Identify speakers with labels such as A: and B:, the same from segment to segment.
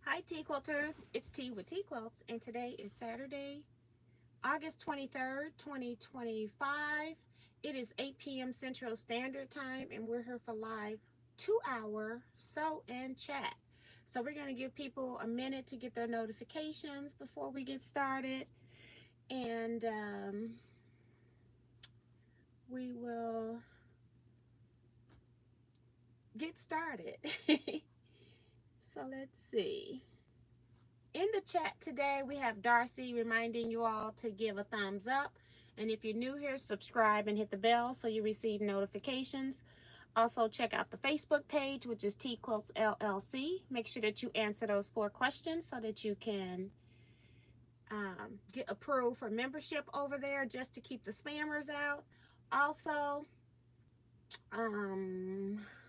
A: Hi Teaquilters, it's T with Teaquilts, and today is Saturday, August 23rd, 2025. It is 8 p.m. Central Standard Time, and we're here for live 2-hour sew and chat. So we're going to give people a minute to get their notifications before we get started, and we will get started. So let's see. In the chat today, we have Darcy reminding you all to give a thumbs up. And if you're new here, subscribe and hit the bell so you receive notifications. Also, check out the Facebook page, which is Teaquilts LLC. Make sure that you answer those 4 questions so that you can get approved for membership over there, just to keep the spammers out. Also,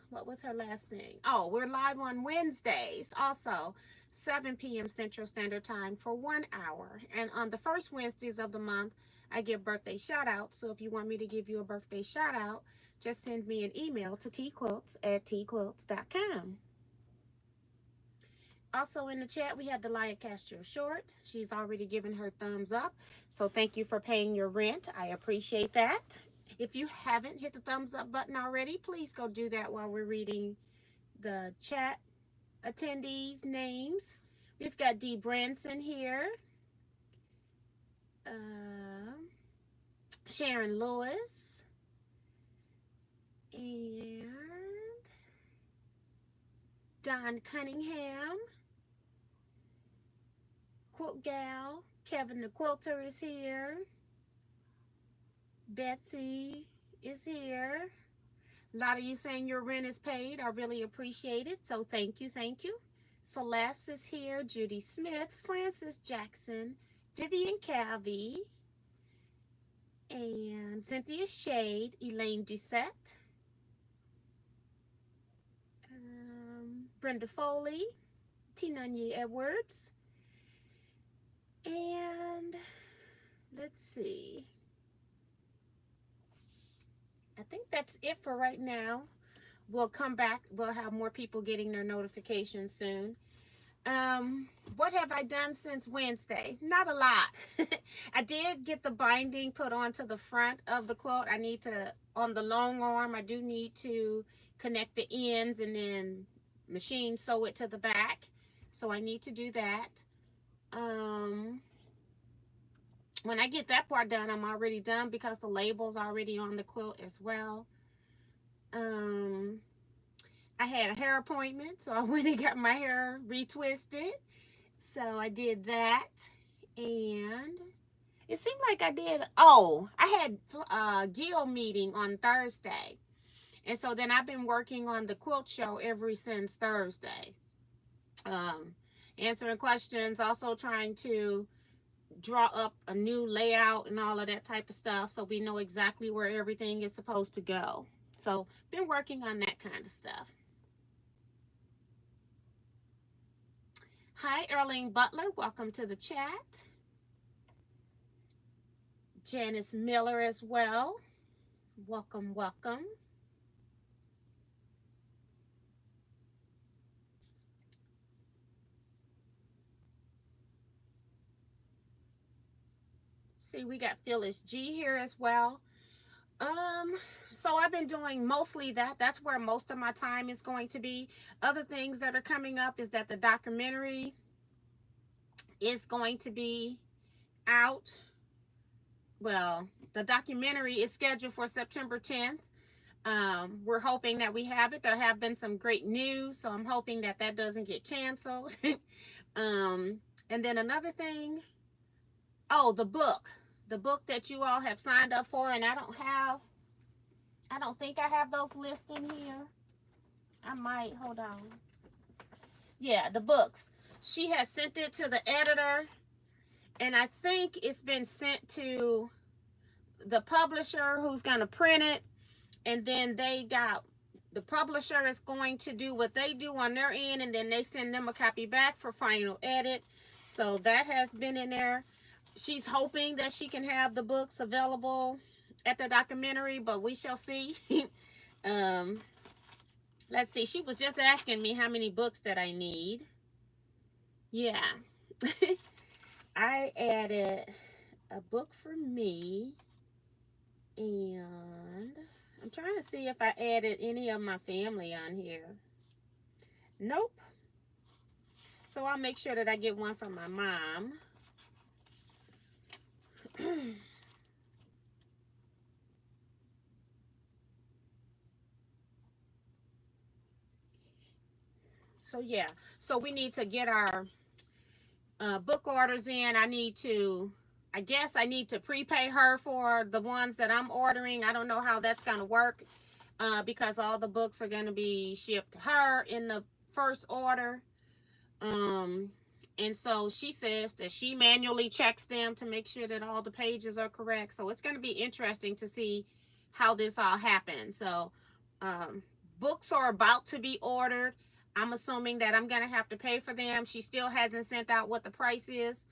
A: what was her last thing? Oh, we're live on Wednesdays also, 7 p.m. Central Standard Time for 1 hour. And on the first Wednesdays of the month, I give birthday shout outs. So if you want me to give you a birthday shout out, just send me an email to teaquilts@teaquilts.com. Also in the chat, we have Delia Castro Short. She's already given her thumbs up. So thank you for paying your rent. I appreciate that. If you haven't hit the thumbs up button already, please go do that while we're reading the chat attendees' names. We've got Dee Branson here. Sharon Lewis. And Don Cunningham. Quilt Gal. Kevin the Quilter is here. Betsy is here. A lot of you saying your rent is paid. I really appreciate it. So thank you, thank you. Celeste is here. Judy Smith, Francis Jackson, Vivian Calvi, and Cynthia Shade, Elaine Doucette, Brenda Foley, Tinanye Edwards, and let's see. I think that's it for right now. We'll come back. We'll have more people getting their notifications soon. What have I done since Wednesday? Not a lot. I did get the binding put onto the front of the quilt. I need to, on the long arm, I do need to connect the ends and then machine sew it to the back. So I need to do that. When I get that part done, I'm already done because the label's already on the quilt as well. I had a hair appointment, so I went and got my hair retwisted. So I did that, and it seemed like I did. Oh, I had a guild meeting on Thursday, and so then I've been working on the quilt show ever since Thursday. Answering questions, also trying to draw up a new layout and all of that type of stuff so we know exactly where everything is supposed to go. So been working on that kind of stuff. Hi, Erling Butler. Welcome to the chat. Janice Miller as well. Welcome, welcome. See, we got Phyllis G here as well. So I've been doing mostly that. That's where most of my time is going to be. Other things that are coming up is that the documentary is going to be out. Well, the documentary is scheduled for September 10th. We're hoping that we have it. There have been some great news, so I'm hoping that that doesn't get canceled. And then another thing, oh, the book that you all have signed up for, and I don't think I have those lists in here. I might, hold on. Yeah, the books. She has sent it to the editor, and I think it's been sent to the publisher who's going to print it, and then the publisher is going to do what they do on their end, and then they send them a copy back for final edit. So that has been in there. She's hoping that she can have the books available at the documentary, but we shall see. Let's see. She was just asking me how many books that I need. Yeah. I added a book for me, and I'm trying to see if I added any of my family on here. Nope. So I'll make sure that I get one from my mom. So yeah, so we need to get our book orders in. I guess I need to prepay her for the ones that I'm ordering. I don't know how that's going to work because all the books are going to be shipped to her in the first order. And so she says that she manually checks them to make sure that all the pages are correct. So it's going to be interesting to see how this all happens. So books are about to be ordered. I'm assuming that I'm going to have to pay for them. She still hasn't sent out what the price is.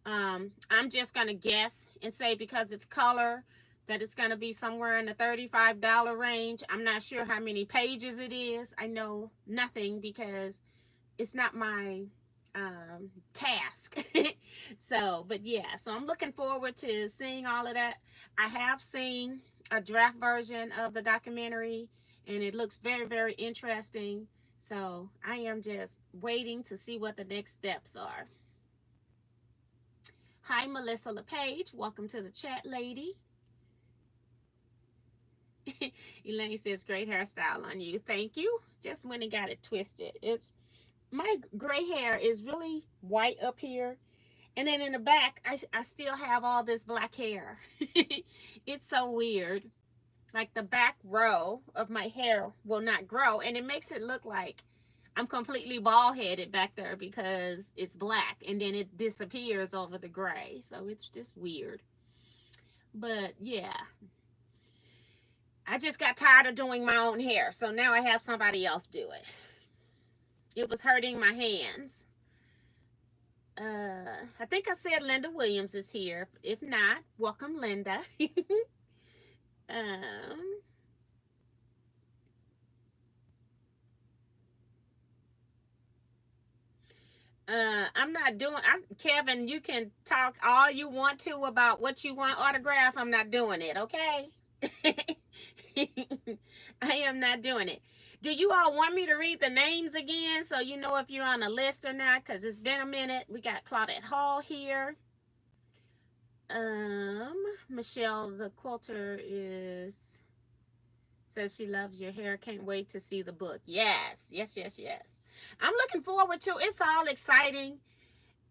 A: I'm just going to guess and say because it's color that it's going to be somewhere in the $35 range. I'm not sure how many pages it is. I know nothing because it's not my task. So, but yeah, so I'm looking forward to seeing all of that. I have seen a draft version of the documentary and it looks very, very interesting. So I am just waiting to see what the next steps are. Hi, Melissa LePage. Welcome to the chat, lady. Elaine says, great hairstyle on you. Thank you. Just when it got it twisted. My gray hair is really white up here. And then in the back, I still have all this black hair. It's so weird. Like the back row of my hair will not grow. And it makes it look like I'm completely bald-headed back there because it's black. And then it disappears over the gray. So it's just weird. But yeah. I just got tired of doing my own hair. So now I have somebody else do it. It was hurting my hands. I think I said Linda Williams is here. If not, welcome, Linda. I'm not doing. Kevin, you can talk all you want to about what you want autograph. I'm not doing it. Okay. I am not doing it. Do you all want me to read the names again so you know if you're on a list or not? Because it's been a minute. We got Claudette Hall here. Michelle the quilter says she loves your hair. Can't wait to see the book. Yes. I'm looking forward to it. It's all exciting.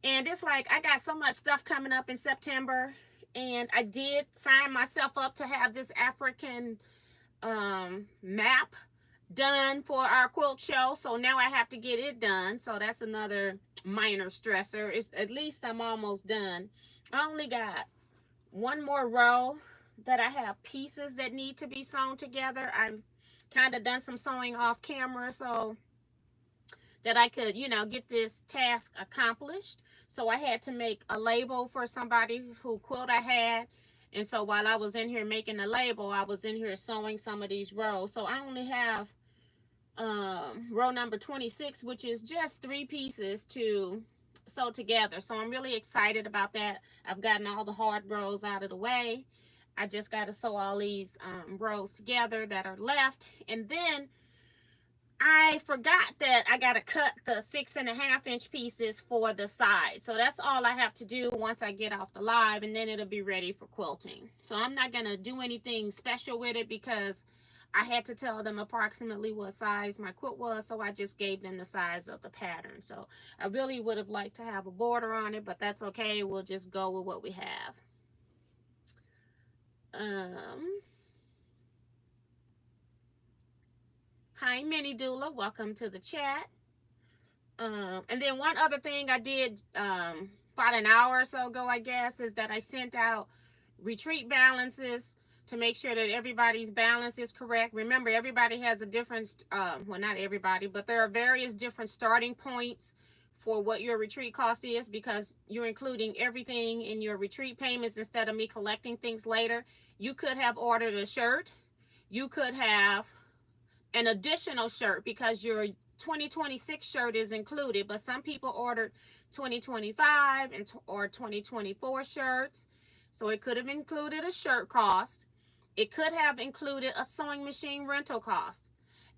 A: And it's like I got so much stuff coming up in September. And I did sign myself up to have this African map done for our quilt show. So now I have to get it done. So that's another minor stressor. At least I'm almost done. I only got one more row that I have pieces that need to be sewn together. I've kind of done some sewing off camera so that I could, get this task accomplished. So I had to make a label for somebody who quilt I had. And so while I was in here making the label, I was in here sewing some of these rows. So I only have row number 26, which is just 3 pieces to sew together. So I'm really excited about that. I've gotten all the hard rows out of the way. I just got to sew all these rows together that are left. And then I forgot that I got to cut the 6.5-inch pieces for the side. So that's all I have to do once I get off the live, and then it'll be ready for quilting. So I'm not going to do anything special with it because I had to tell them approximately what size my quilt was, so I just gave them the size of the pattern. So I really would have liked to have a border on it, but that's okay. We'll just go with what we have. Hi, Minnie Doula. Welcome to the chat. And then one other thing I did about an hour or so ago, I guess, is that I sent out retreat balances to make sure that everybody's balance is correct. Remember, everybody has a different, well, not everybody, but there are various different starting points for what your retreat cost is because you're including everything in your retreat payments instead of me collecting things later. You could have ordered a shirt. You could have an additional shirt because you're 2026 shirt is included, but some people ordered 2025 or 2024 shirts. So it could have included a shirt cost. It could have included a sewing machine rental cost.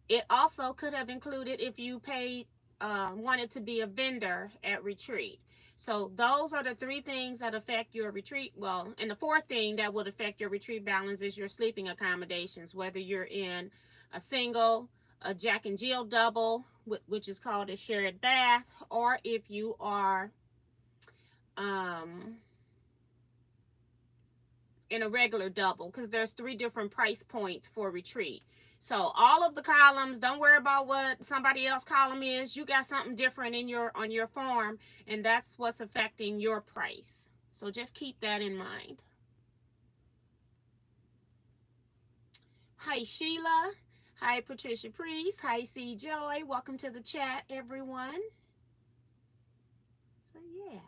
A: It also could have included if you paid, wanted to be a vendor at retreat. So those are the three things that affect your retreat. Well, and the fourth thing that would affect your retreat balance is your sleeping accommodations, whether you're in a single, a Jack and Jill double, which is called a shared bath, or if you are in a regular double, because there's 3 different price points for retreat. So all of the columns, don't worry about what somebody else column is. You got something different in on your form, and that's what's affecting your price. So just keep that in mind. Hi Sheila. Hi Patricia Priest. Hi C Joy. Welcome to the chat, everyone. So yeah.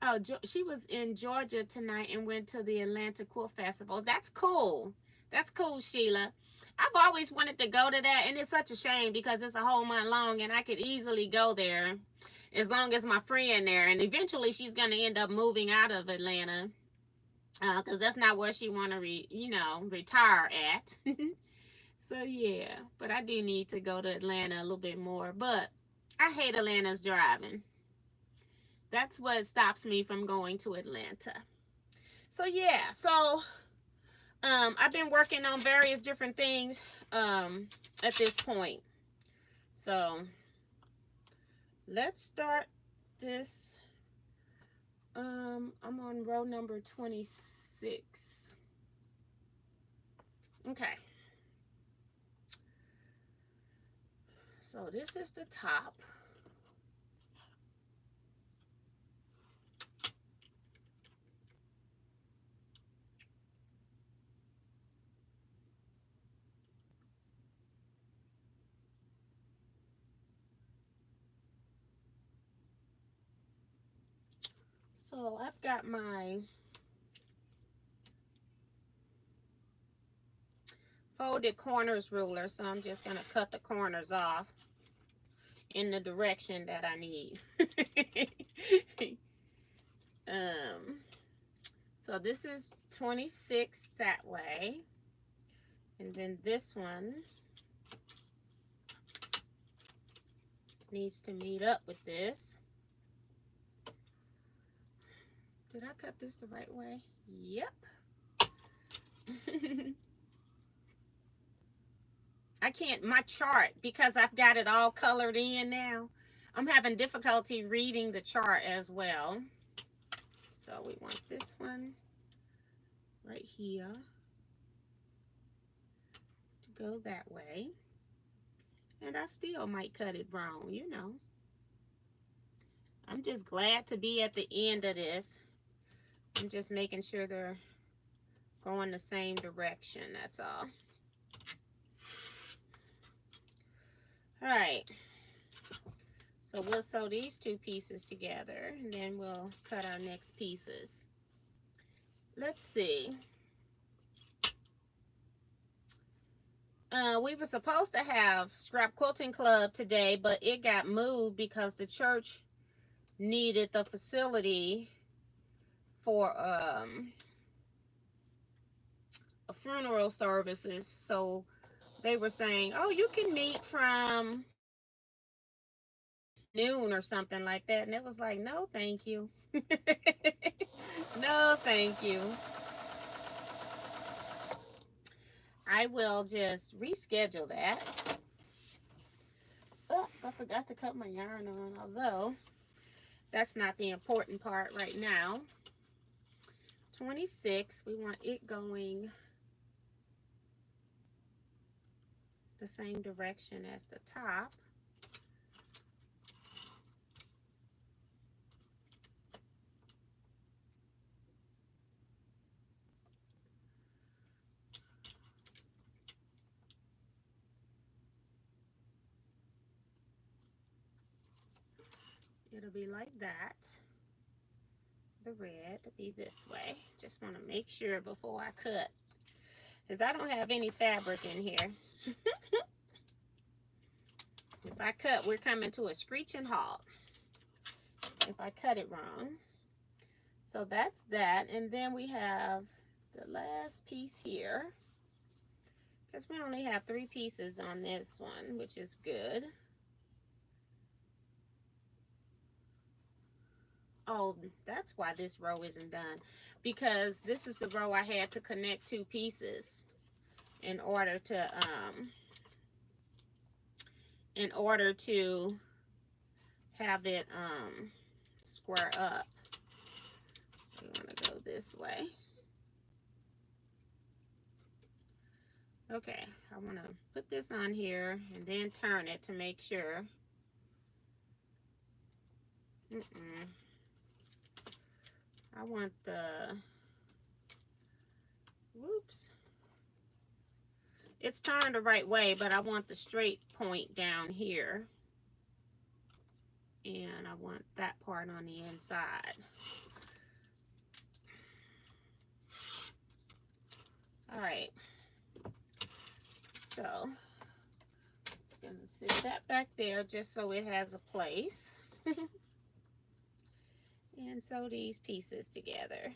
A: Oh, she was in Georgia tonight and went to the Atlanta Quilt Festival. That's cool. That's cool, Sheila. I've always wanted to go to that, and it's such a shame because it's a whole month long, and I could easily go there as long as my friend there. And eventually, she's going to end up moving out of Atlanta because that's not where she want to, retire at. So, yeah. But I do need to go to Atlanta a little bit more. But I hate Atlanta's driving. That's what stops me from going to Atlanta. So, yeah. So, I've been working on various different things at this point. So, let's start this. I'm on row number 26. Okay. So, this is the top. So I've got my folded corners ruler, so I'm just going to cut the corners off in the direction that I need. So this is 26 that way, and then this one needs to meet up with this. Did I cut this the right way? Yep. I can't, my chart, because I've got it all colored in now, I'm having difficulty reading the chart as well. So we want this one right here to go that way. And I still might cut it wrong, you know. I'm just glad to be at the end of this. I'm just making sure they're going the same direction, that's all. All right. So we'll sew these 2 pieces together, and then we'll cut our next pieces. Let's see. We were supposed to have Scrap Quilting Club today, but it got moved because the church needed the facility for a funeral services. So they were saying, oh, you can meet from noon or something like that. And it was like, no, thank you. No, thank you. I will just reschedule that. Oops, I forgot to cut my yarn on, although that's not the important part right now. 26, we want it going the same direction as the top. It'll be like that. The red to be this way. Just want to make sure before I cut, because I don't have any fabric in here. If I cut, we're coming to a screeching halt if I cut it wrong. So that's that. And then we have the last piece here, because we only have 3 pieces on this one, which is good. Oh, that's why this row isn't done, because this is the row I had to connect 2 pieces in order to have it square up. We want to go this way. Okay, I want to put this on here and then turn it to make sure. I want the, whoops. It's turned the right way, but I want the straight point down here. And I want that part on the inside. All right. So, I'm gonna sit that back there just so it has a place. And sew these pieces together.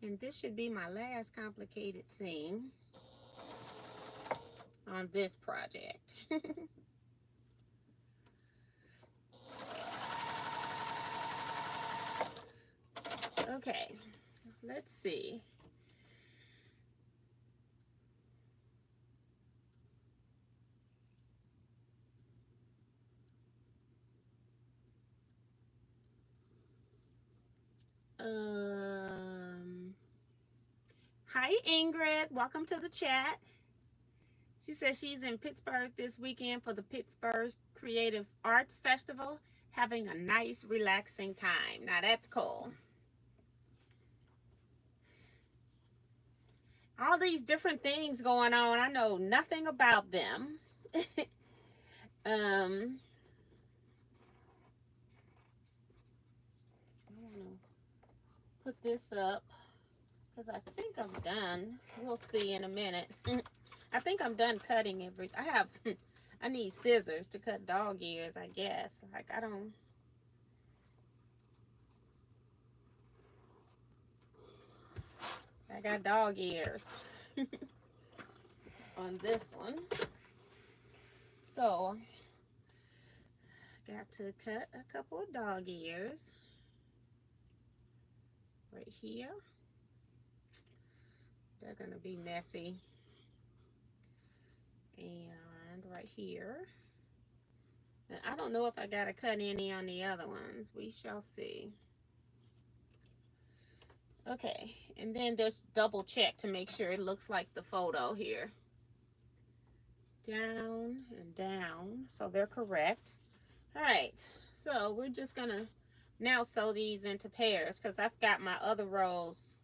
A: And this should be my last complicated seam on this project. Okay, let's see. Hi Ingrid, welcome to the chat. She says she's in Pittsburgh this weekend for the Pittsburgh Creative Arts Festival, having a nice relaxing time. Now that's cool. All these different things going on, I know nothing about them. I want to put this up because I think I'm done. We'll see in a minute. I think I'm done cutting everything. I need scissors to cut dog ears, I guess. Like, I got dog ears on this one. So, got to cut a couple of dog ears right here. They're gonna be messy. And right here. And I don't know if I gotta cut any on the other ones. We shall see. Okay, and then just double check to make sure it looks like the photo here. Down and down, so they're correct. All right, so we're just gonna now sew these into pairs because I've got my other rows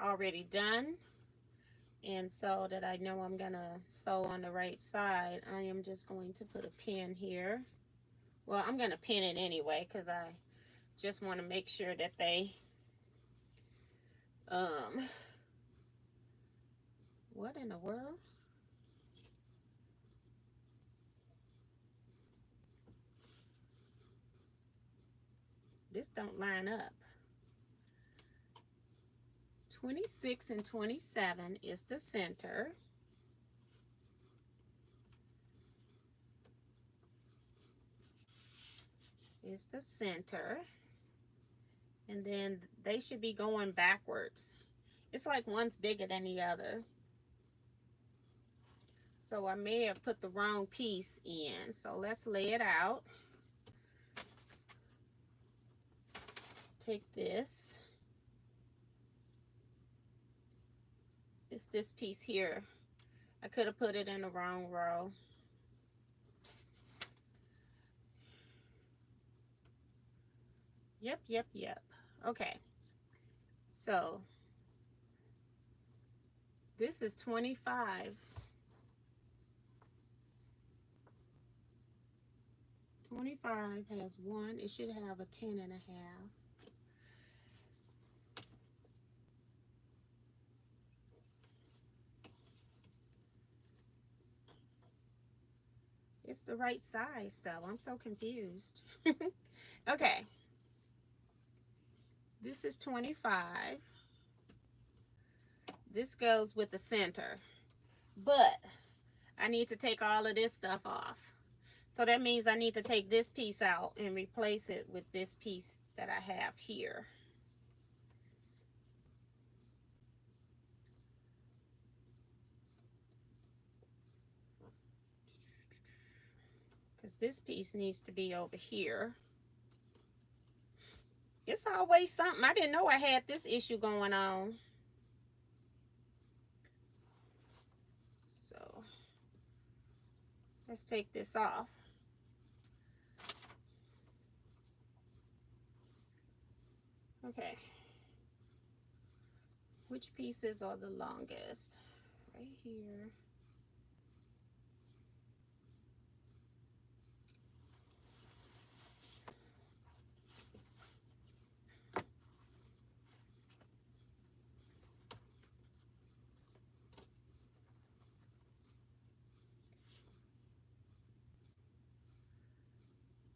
A: already done. And so that I know I'm gonna sew on the right side, I am just going to put a pin here. Well, I'm gonna pin it anyway because I just want to make sure that they what in the world? This don't line up. 26 and 27 is the center. Is the center. And then they should be going backwards. It's like one's bigger than the other. So I may have put the wrong piece in. So let's lay it out. Take this. It's this piece here. I could have put it in the wrong row. Yep. Okay. So this is 25. 25 has 1. It should have a 10 and a half. it's the right size though. I'm so confused. Okay. This is 25. This goes with the center. But I need to take all of this stuff off. So that means I need to take this piece out and replace it with this piece that I have here. Because this piece needs to be over here. It's always something. I didn't know I had this issue going on. So let's take this off. Okay. Which pieces are the longest? Right here.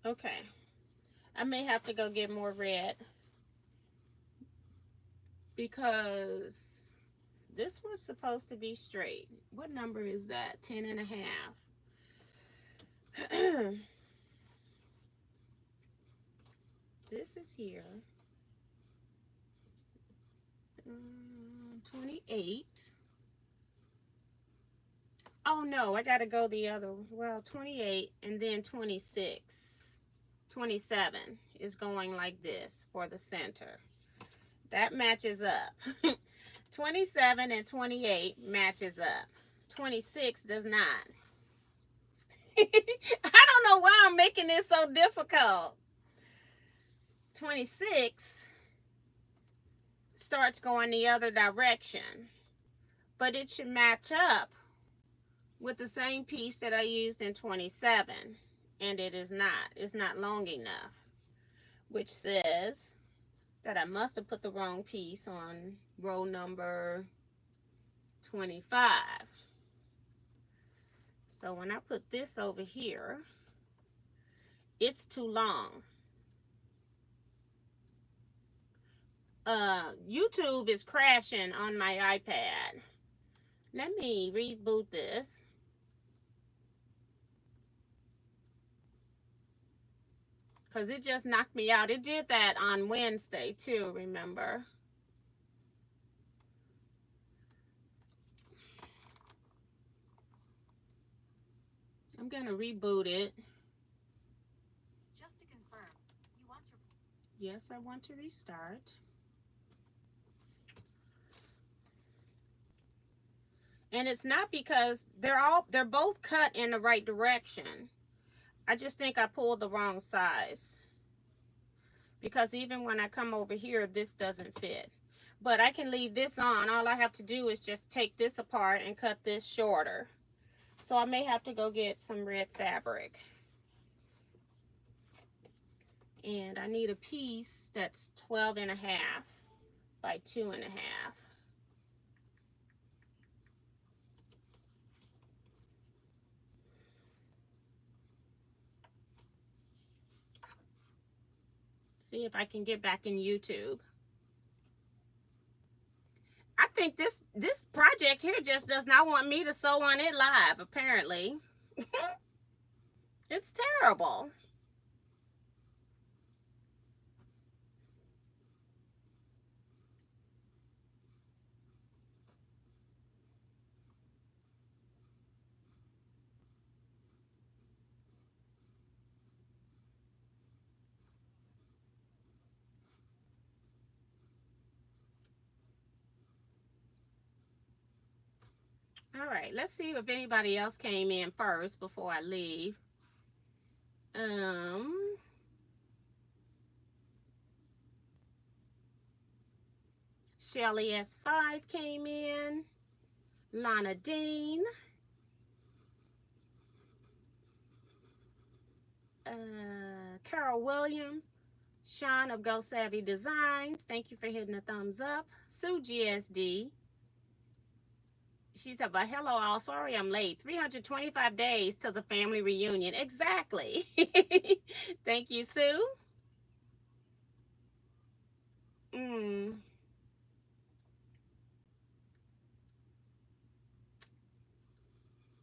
A: Okay. I may have to go get more red because this one's supposed to be straight. What number is that? 10 and a half. This is here. 28. Oh no, I gotta go the other, well, 28 and then 26. 27 is going like this for the center. That matches up. 27 and 28 matches up. 26 does not. I don't know why I'm making this so difficult. 26 starts going the other direction, but it should match up with the same piece that I used in 27, and it is not. It's not long enough, which says that I must have put the wrong piece on row number 25. So when I put this over here, it's too long. YouTube is crashing on my iPad. Let me reboot this. Because it just knocked me out. It did that on Wednesday too, remember? I'm going to reboot it.
B: Just to confirm, you want to...
A: Yes, I want to restart. And it's not because they're both cut in the right direction. I just think I pulled the wrong size. Because even when I come over here, this doesn't fit. But I can leave this on. All I have to do is just take this apart and cut this shorter. So I may have to go get some red fabric. And I need a piece that's 12 and a half by 2 and a half. See if I can get back in YouTube. I think this project here just does not want me to sew on it live, apparently. It's terrible. All right, let's see if anybody else came in first before I leave. Shelly S5 came in. Lana Dean. Carol Williams. Sean of Go Savvy Designs. Thank you for hitting the thumbs up. Sue GSD. She said, but hello, all. Sorry I'm late. 325 days till the family reunion. Exactly. Thank you, Sue. Mm,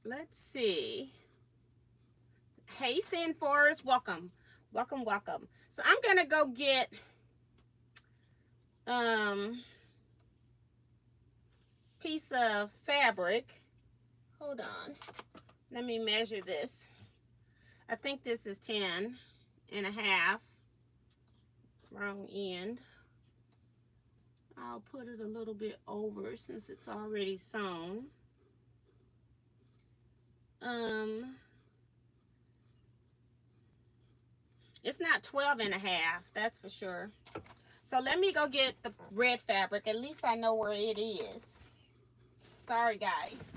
A: let's see. Hey, Sin Forest. Welcome. Welcome, welcome. So I'm going to go get um piece of fabric. Hold on. Let me measure this. I think this is 10 and a half. Wrong end. I'll put it a little bit over since it's already sewn. It's not 12 and a half, that's for sure. So let me go get the red fabric. At least I know where it is. Sorry, guys.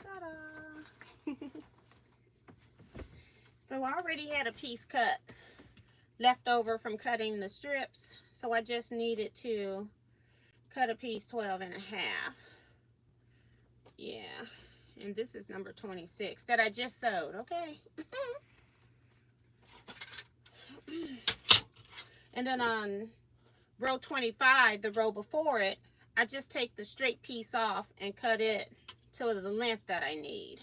A: Ta-da! So I already had a piece cut left over from cutting the strips. So I just needed to cut a piece 12 and a half. Yeah. And this is number 26 that I just sewed, okay? And then on row 25, the row before it, I just take the straight piece off and cut it to the length that I need.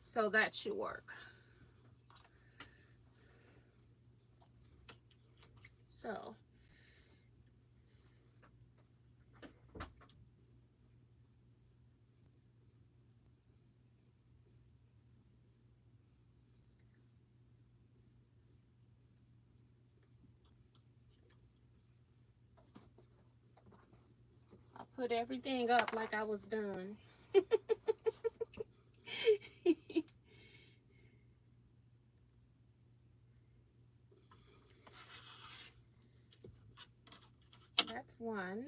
A: So that should work. So I put everything up like I was done. That's one.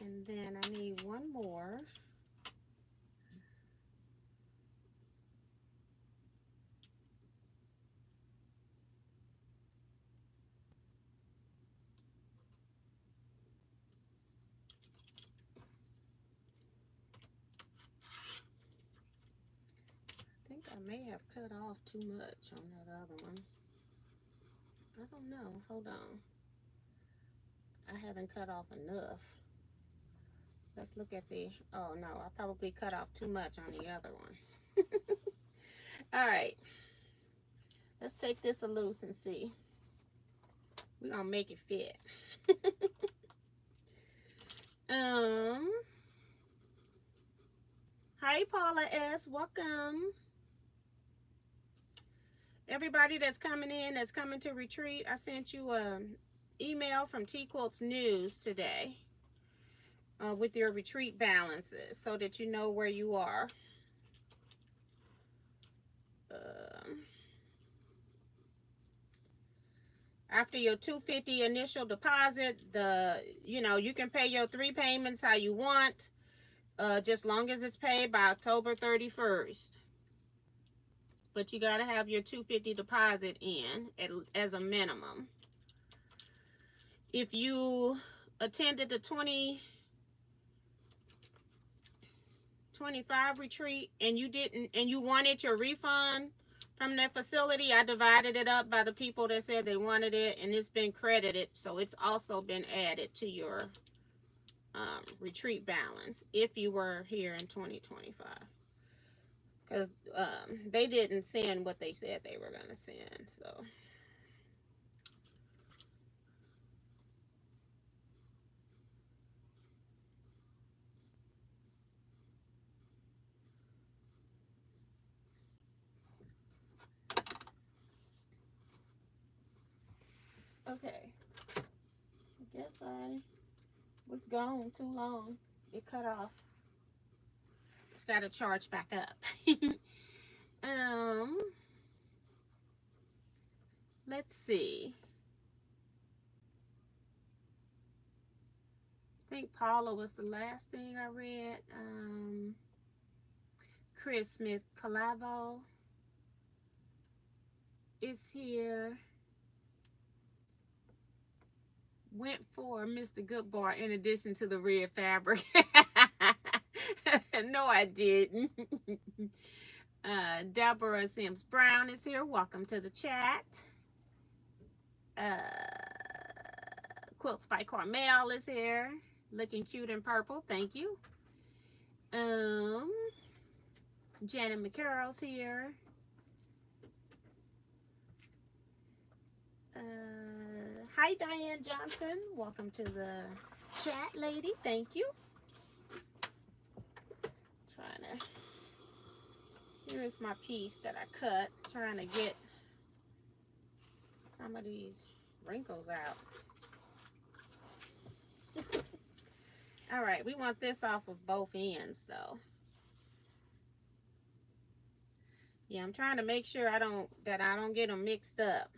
A: And then I need one more. I think I may have cut off too much on that other one. I don't know. Hold on. I haven't cut off enough. Let's look at the, oh no, I probably cut off too much on the other one. All right. Let's take this a loose and see. We're gonna make it fit. Hi Paula S, welcome. Everybody that's coming in, that's coming to retreat, I sent you an email from Teaquilts News today with your retreat balances so that you know where you are. after your $250 initial deposit, you can pay your 3 payments how you want, just long as it's paid by October 31st. But you got to have your $250 deposit in as a minimum. If you attended the 2025 retreat and you wanted your refund from that facility, I divided it up by the people that said they wanted it, and it's been credited, so it's also been added to your retreat balance if you were here in 2025, because they didn't send what they said they were going to send. So okay, I guess I was gone too long. It cut off. It's got to charge back up. Let's see. I think Paula was the last thing I read. Chris Smith Calavo is here. Went for Mr. Goodbar in addition to the red fabric. No, I didn't. Deborah Sims Brown is here. Welcome to the chat. Quilts by Carmel is here. Looking cute in purple. Thank you. Janet McCarroll's here. Hi, Diane Johnson. Welcome to the chat, lady. Thank you. Here's my piece that I cut. Trying to get some of these wrinkles out. All right, we want this off of both ends, though. Yeah, I'm trying to make sure I don't get them mixed up.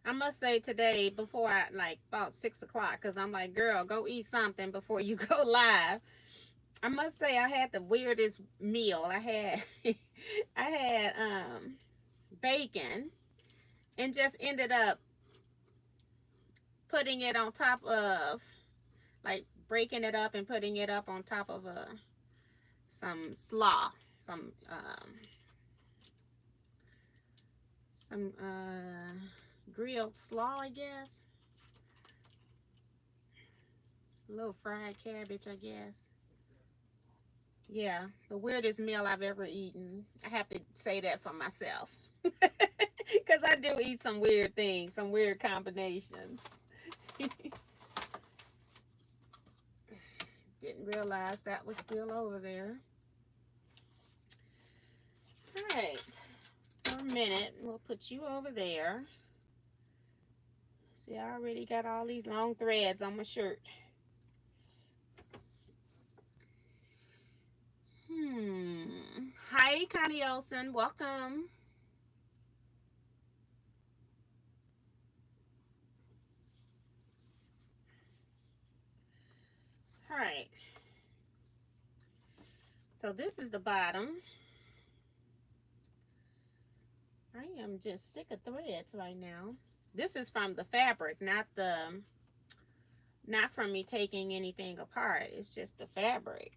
A: I must say today, before about 6 o'clock, because I'm like, girl, go eat something before you go live. I must say I had the weirdest meal. I had bacon and just ended up putting it on top of, like, breaking it up and putting it up on top of some slaw, some grilled slaw, I guess. A little fried cabbage, I guess. Yeah, the weirdest meal I've ever eaten. I have to say that for myself. Because I do eat some weird things, some weird combinations. Didn't realize that was still over there. All right. For a minute, we'll put you over there. See, I already got all these long threads on my shirt. Hi, Connie Olsen. Welcome. All right. So this is the bottom. I am just sick of threads right now. This is from the fabric, not from me taking anything apart. It's just the fabric.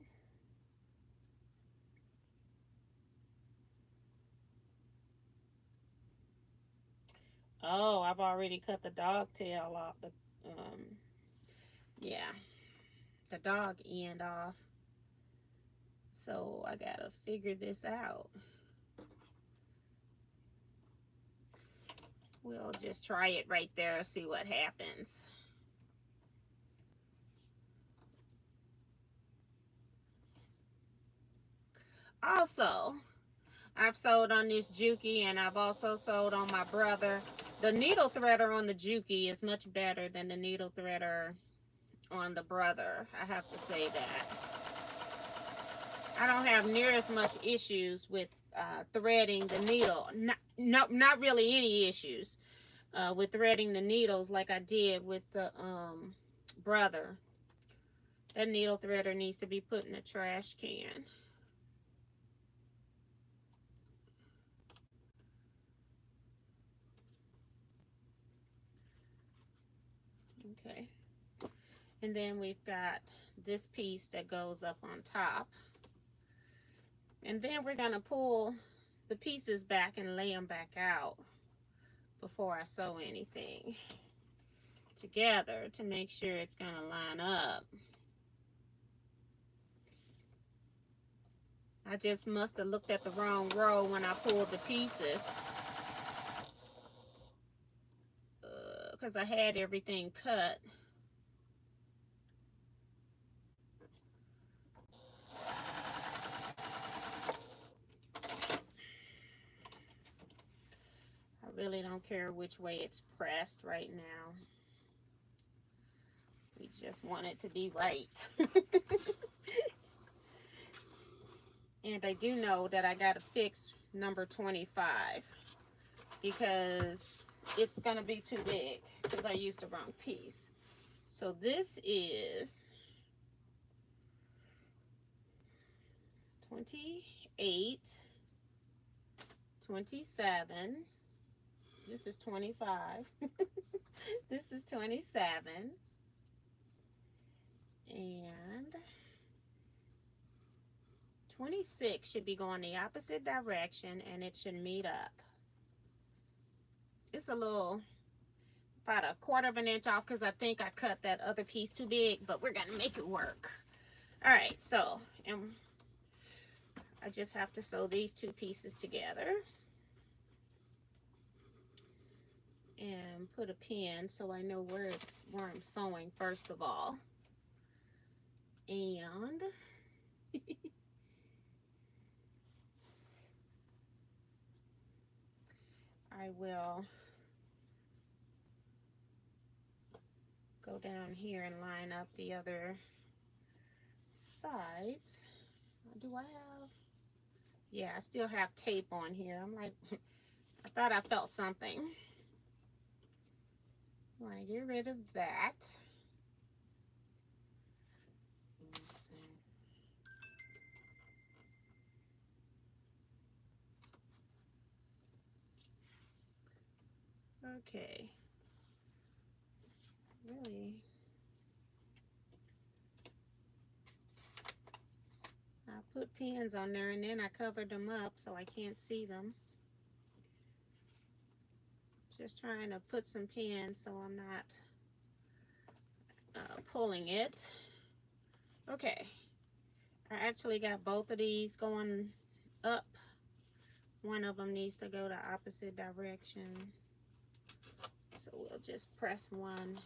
A: Oh, I've already cut the dog tail off. Yeah, the dog end off. So I gotta figure this out. We'll just try it right there, see what happens. Also, I've sewed on this Juki, and I've also sewed on my brother. The needle threader on the Juki is much better than the needle threader on the brother. I have to say that. I don't have near as much issues with threading the needle. Not really any issues with threading the needles like I did with the brother. That needle threader needs to be put in a trash can. Okay. And then we've got this piece that goes up on top. And then we're going to pull the pieces back and lay them back out before I sew anything together to make sure it's going to line up. I just must have looked at the wrong row when I pulled the pieces because I had everything cut. I really don't care which way it's pressed right now. We just want it to be right. And I do know that I got to fix number 25 because it's going to be too big because I used the wrong piece. So this is 28, 27. This is 25. This is 27. And 26 should be going the opposite direction and it should meet up. It's a little, about a quarter of an inch off because I think I cut that other piece too big, but we're gonna make it work. All right, so, and I just have to sew these two pieces together and put a pin so I know where I'm sewing first of all. And I will go down here and line up the other sides. Do I have? Yeah, I still have tape on here. I'm like, I thought I felt something. I want to get rid of that. Okay. Really? I put pins on there and then I covered them up so I can't see them. Just trying to put some pins so I'm not pulling it. Okay. I actually got both of these going up. One of them needs to go the opposite direction. So we'll just press one.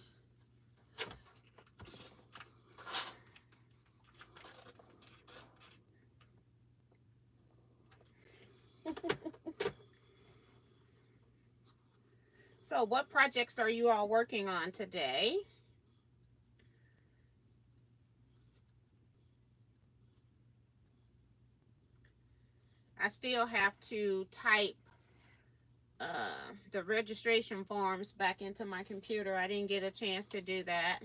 A: So what projects are you all working on today? I still have to type the registration forms back into my computer. I didn't get a chance to do that.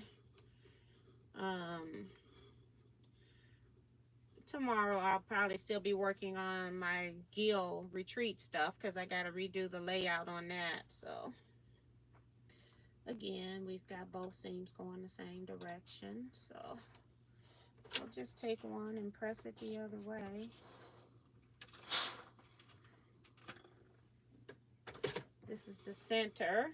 A: Tomorrow I'll probably still be working on my Gill retreat stuff because I got to redo the layout on that. So again, we've got both seams going the same direction. So I'll just take one and press it the other way. This is the center.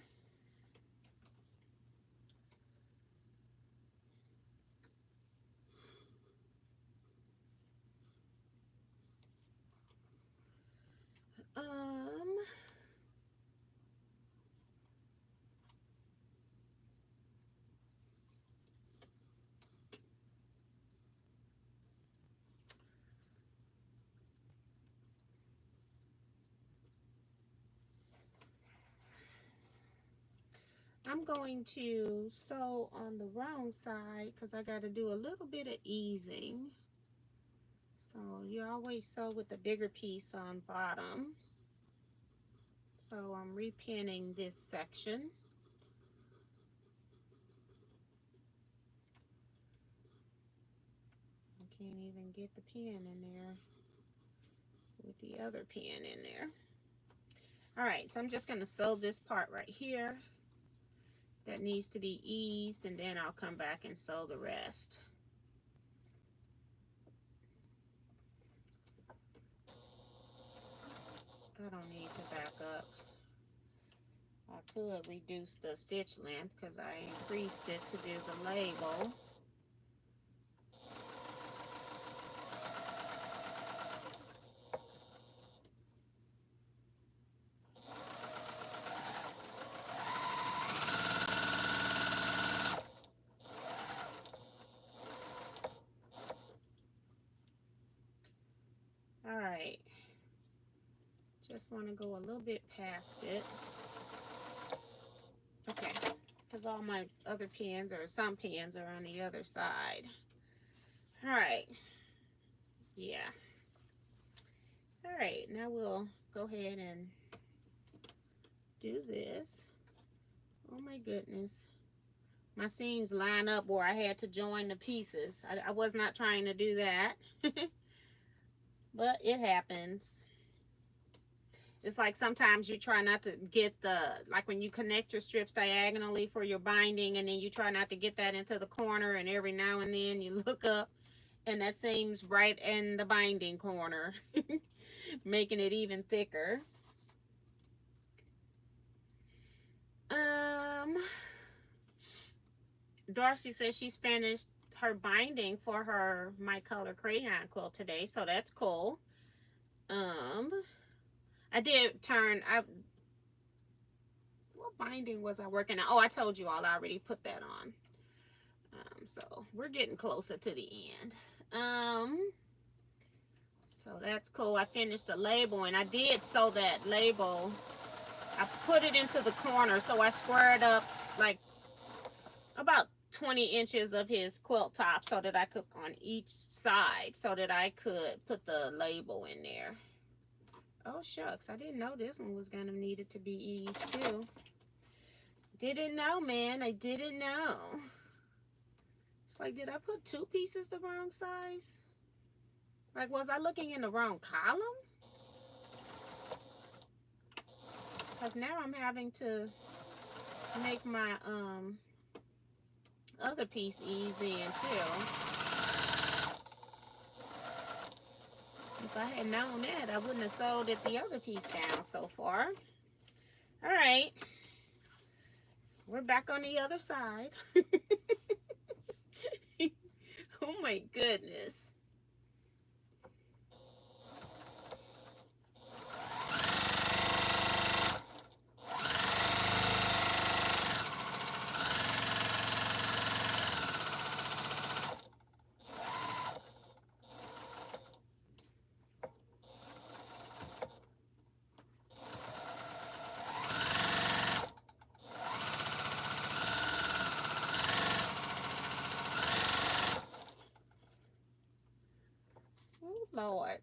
A: I'm going to sew on the wrong side because I got to do a little bit of easing. So you always sew with the bigger piece on bottom. So I'm repinning this section. I can't even get the pin in there with the other pin in there. All right, so I'm just going to sew this part right here. That needs to be eased, and then I'll come back and sew the rest. I don't need to back up. I could reduce the stitch length because I increased it to do the label. All right. Just want to go a little bit past it. Okay, because all my other pins, or some pins, are on the other side. All right. Yeah. All right, now we'll go ahead and do this. Oh my goodness. My seams line up where I had to join the pieces. I was not trying to do that. But it happens. It's like sometimes you try not to get the, like when you connect your strips diagonally for your binding, and then you try not to get that into the corner, and every now and then you look up and that seam's right in the binding corner, making it even thicker. Darcy says she's finished her binding for her My Color Crayon quilt today, so that's cool. I did turn, what binding was I working on? Oh, I told you all, I already put that on. So we're getting closer to the end. So that's cool. I finished the label, and I did sew that label. I put it into the corner, so I squared up like about 20 inches of his quilt top so that I could, on each side, so that I could put the label in there. Oh shucks, I didn't know this one was gonna need it to be eased too. Didn't know, man. I didn't know. It's like, did I put two pieces the wrong size? Like, was I looking in the wrong column? Because now I'm having to make my other piece ease in too. If I had known that, I wouldn't have sewed it the other piece down so far. All right. We're back on the other side. Oh my goodness. Oh Lord.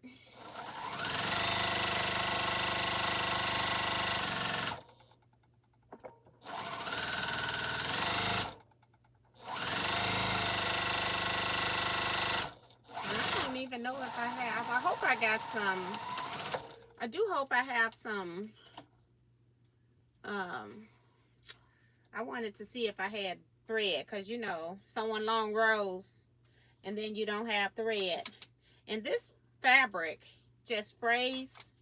A: I don't even know if I have. I hope I got some. I do hope I have some. I wanted to see if I had thread, because you know, sewing long rows and then you don't have thread. And this fabric just frays,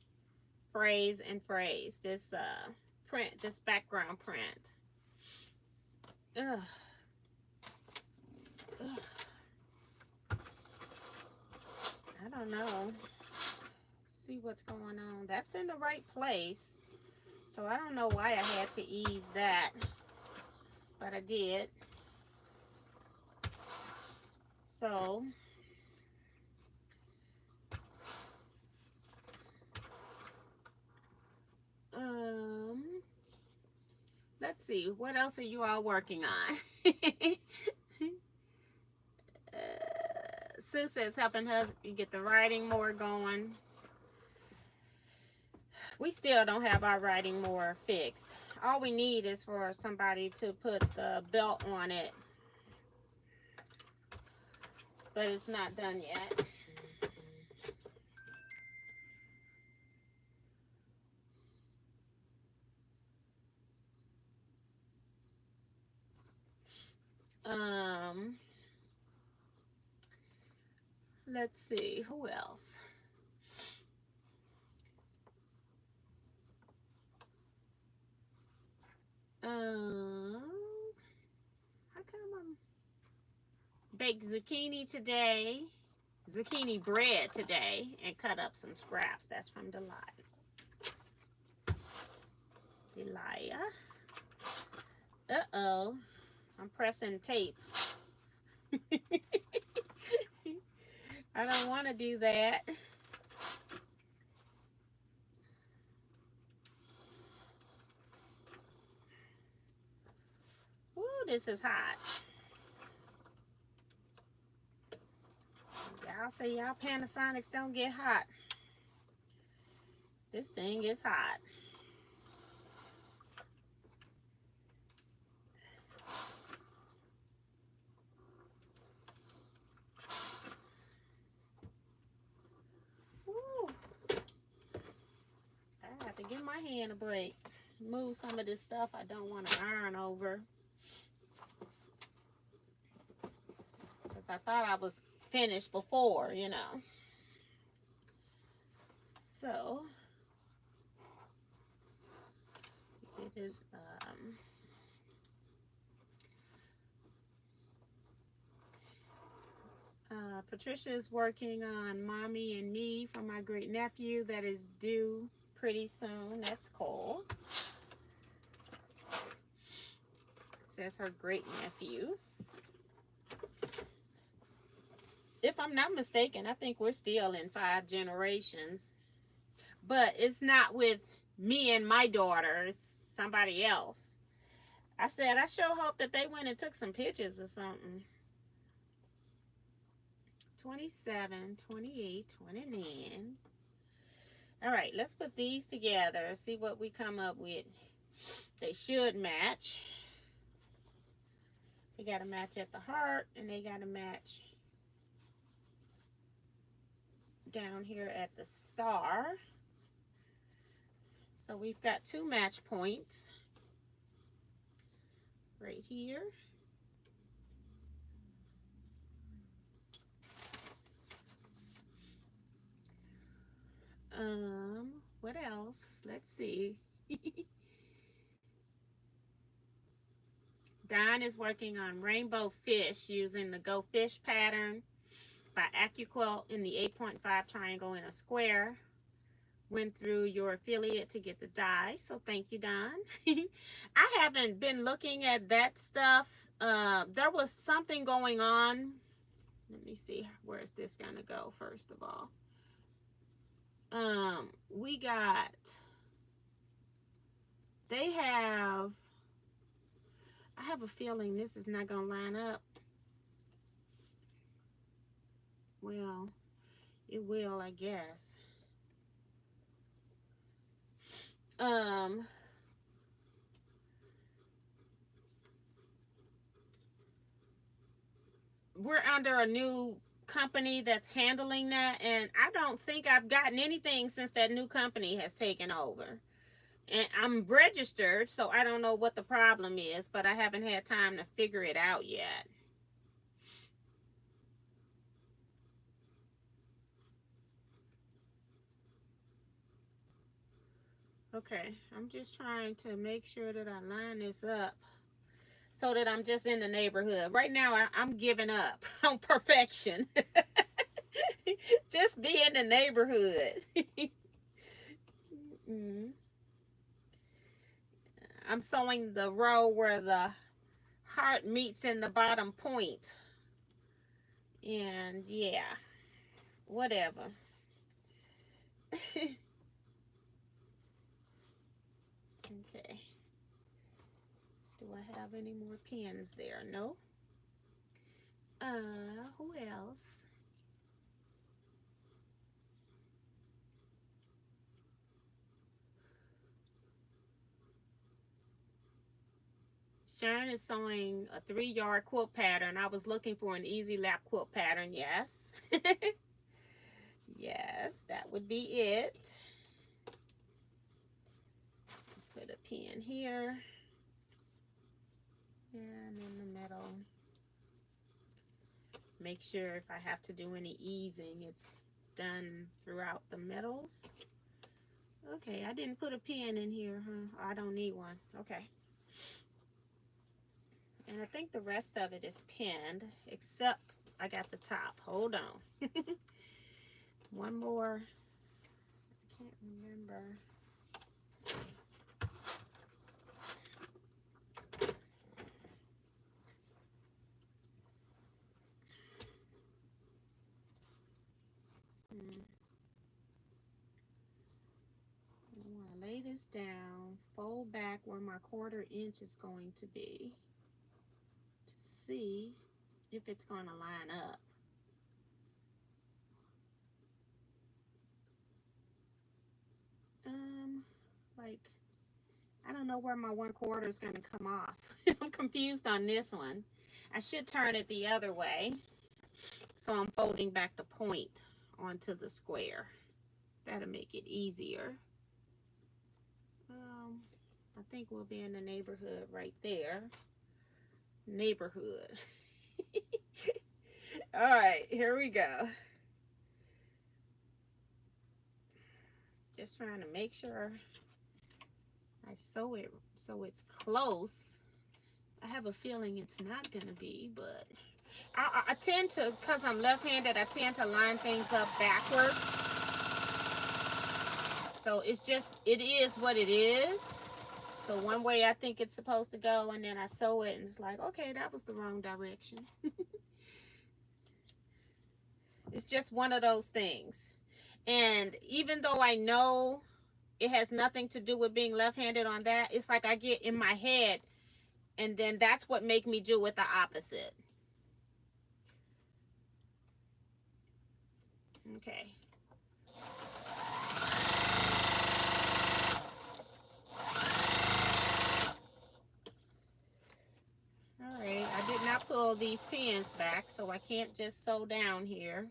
A: frays, and frays. This print, this background print. Ugh. Ugh. I don't know. See what's going on. That's in the right place. So I don't know why I had to ease that, but I did. So let's see, what else are you all working on? Sue says helping husband get the writing more going. We still don't have our writing more fixed. All we need is for somebody to put the belt on it. But it's not done yet. Let's see, who else? How come I'm baked zucchini today, zucchini bread today, and cut up some scraps. That's from Delia. Uh-oh, I'm pressing tape. I don't want to do that. Ooh, this is hot. Y'all say y'all Panasonics don't get hot. This thing is hot. Ooh. I have to give my hand a break. Move some of this stuff I don't want to iron over. Because I thought I was finished before, you know. So, it is, Patricia is working on Mommy and Me for my great nephew that is due pretty soon. That's cool. Says her great nephew. If I'm not mistaken, I think we're still in 5 generations. But it's not with me and my daughter. It's somebody else. I said, I sure hope that they went and took some pictures or something. 27, 28, 29. All right, let's put these together. See what we come up with. They should match. They got to match at the heart, and they got to match down here at the star. So we've got 2 match points right here. What else? Let's see. Don is working on rainbow fish using the Go Fish pattern by Quilt in the 8.5 triangle in a square. Went through your affiliate to get the die, so thank you, Don. I haven't been looking at that stuff. There was something going on. Let me see, where's this gonna go first of all? We got, they have, I have a feeling this is not gonna line up. Well, it will, I guess. We're under a new company that's handling that, and I don't think I've gotten anything since that new company has taken over. And I'm registered, so I don't know what the problem is, but I haven't had time to figure it out yet. Okay, I'm just trying to make sure that I line this up so that I'm just in the neighborhood. Right now, I'm giving up on perfection. Just be in the neighborhood. I'm sewing the row where the heart meets in the bottom point. And yeah, whatever. Okay. Do I have any more pins there? No. Who else? Sharon is sewing a 3-yard quilt pattern. I was looking for an easy lap quilt pattern. Yes. Yes, that would be it. Put a pin here. And in the middle. Make sure if I have to do any easing, it's done throughout the middles. Okay, I didn't put a pin in here, huh? I don't need one. Okay. And I think the rest of it is pinned, except I got the top. Hold on. One more. I can't remember. I want to lay this down, fold back where my 1/4 inch is going to be to see if it's going to line up. Like, I don't know where my 1/4 is going to come off. I'm confused on this one. I should turn it the other way. So I'm folding back the point onto the square. That'll make it easier. I think we'll be in the neighborhood right there. Neighborhood. All right, here we go. Just trying to make sure I sew it so it's close. I have a feeling it's not gonna be, but I tend to, because I'm left-handed, I tend to line things up backwards. So it's just, it is what it is. So one way I think it's supposed to go, and then I sew it, and it's like, okay, that was the wrong direction. It's just one of those things. And even though I know it has nothing to do with being left-handed on that, it's like I get in my head, and then that's what make me do it the opposite. Okay. All right, I did not pull these pins back, so I can't just sew down here.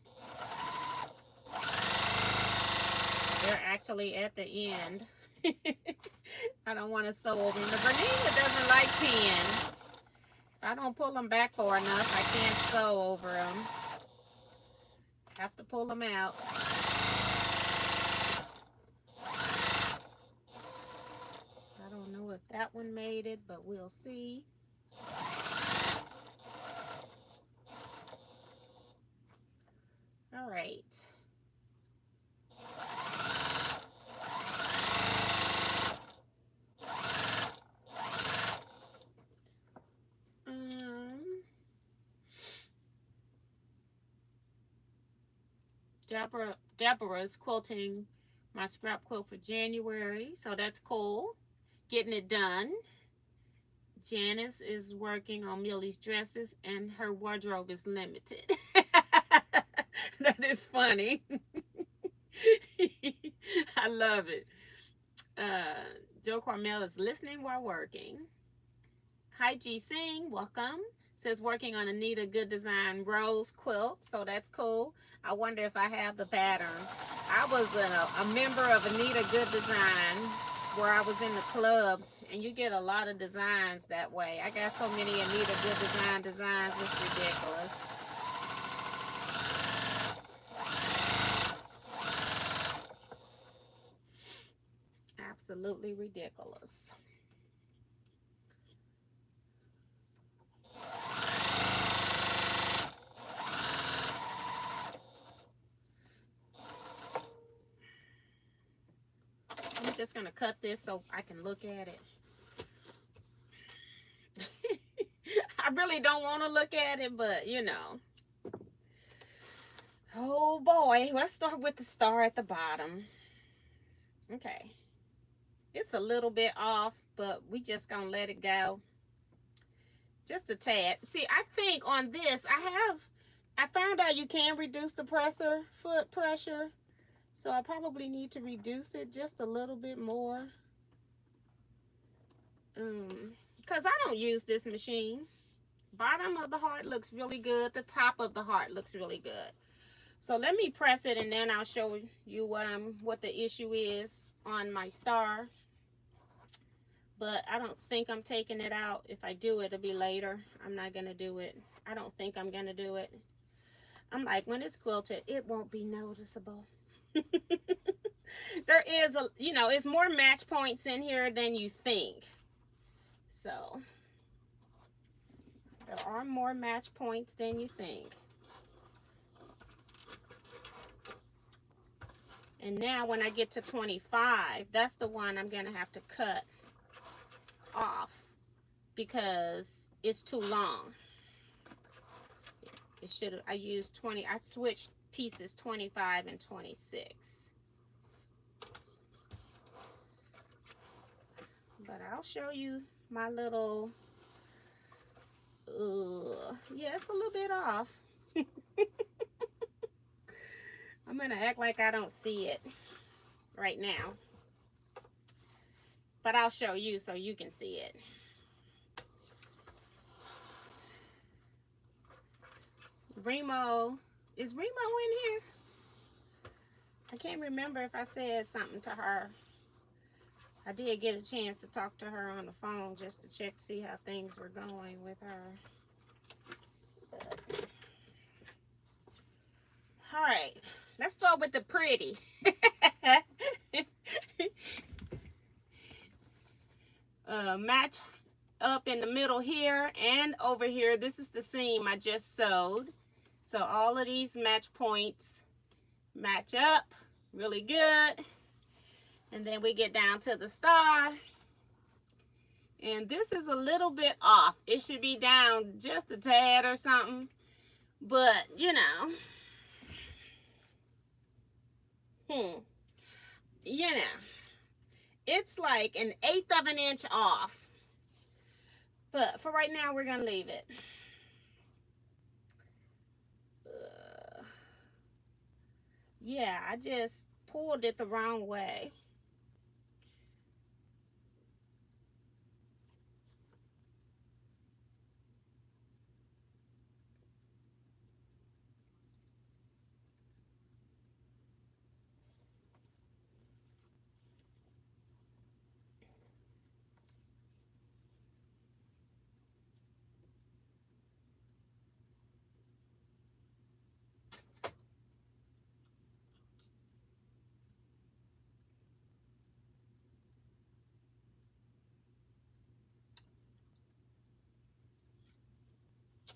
A: They're actually at the end. I don't want to sew over them. The Bernina doesn't like pins. If I don't pull them back far enough, I can't sew over them. Have to pull them out. I don't know if that one made it, but we'll see. All right. Deborah's quilting my scrap quilt for January, so that's cool. Getting it done. Janice is working on Millie's dresses, and her wardrobe is limited. That is funny. I love it. Joe Carmel is listening while working. Hi, G Sing, welcome. Says working on Anita Good Design Rose quilt, so that's cool. I wonder if I have the pattern. I was a member of Anita Good Design where I was in the clubs, and you get a lot of designs that way. I got so many Anita Good Design designs, it's ridiculous. Absolutely ridiculous. I'm just going to cut this so I can look at it. I really don't want to look at it, but you know. Oh boy, let's start with the star at the bottom. Okay. It's a little bit off, but we just going to let it go. Just a tad. See, I think on this, I found out you can reduce the foot pressure. So I probably need to reduce it just a little bit more. because I don't use this machine. Bottom of the heart looks really good. The top of the heart looks really good. So let me press it and then I'll show you what the issue is on my star. But I don't think I'm taking it out. If I do, it'll be later. I'm not gonna do it. I don't think I'm gonna do it. I'm like, when it's quilted, it won't be noticeable. There is a, it's more match points in here than you think. So there are more match points than you think. And now when I get to 25, that's the one I'm going to have to cut off because it's too long. It should have, I used 20, I switched pieces 25 and 26. But I'll show you my little, yeah, it's a little bit off. I'm going to act like I don't see it right now. But I'll show you so you can see it. Remo, is Remo in here? I can't remember if I said something to her. I did get a chance to talk to her on the phone just to check to see how things were going with her. But, all right, let's start with the pretty. Match up in the middle here and over here. This is the seam I just sewed. So all of these match points match up really good. And then we get down to the star. And this is a little bit off. It should be down just a tad or something. But, it's like 1/8 of an inch off. But for right now, we're going to leave it. Yeah, I just pulled it the wrong way.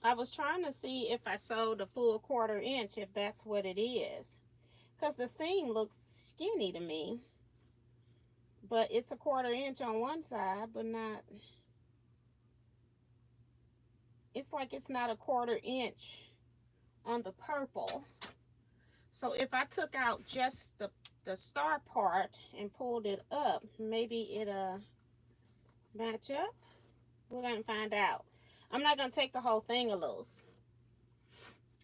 A: I was trying to see if I sewed a full 1/4 inch, if that's what it is. Because the seam looks skinny to me. But it's a 1/4 inch on one side, but not... It's like it's not a 1/4 inch on the purple. So if I took out just the star part and pulled it up, maybe it'll match up. We're going to find out. I'm not going to take the whole thing loose.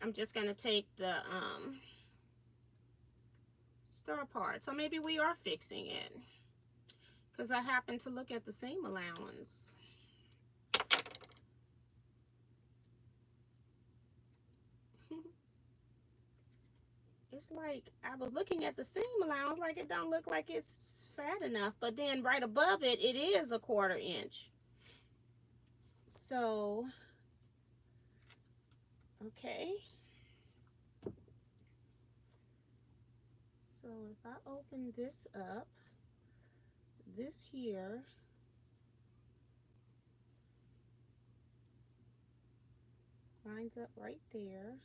A: I'm just going to take the star part. So maybe we are fixing it. Because I happen to look at the seam allowance. It's like, I was looking at the seam allowance, like it don't look like it's fat enough. But then right above it, it is a 1/4 inch. So, okay. So if I open this up, this here lines up right there.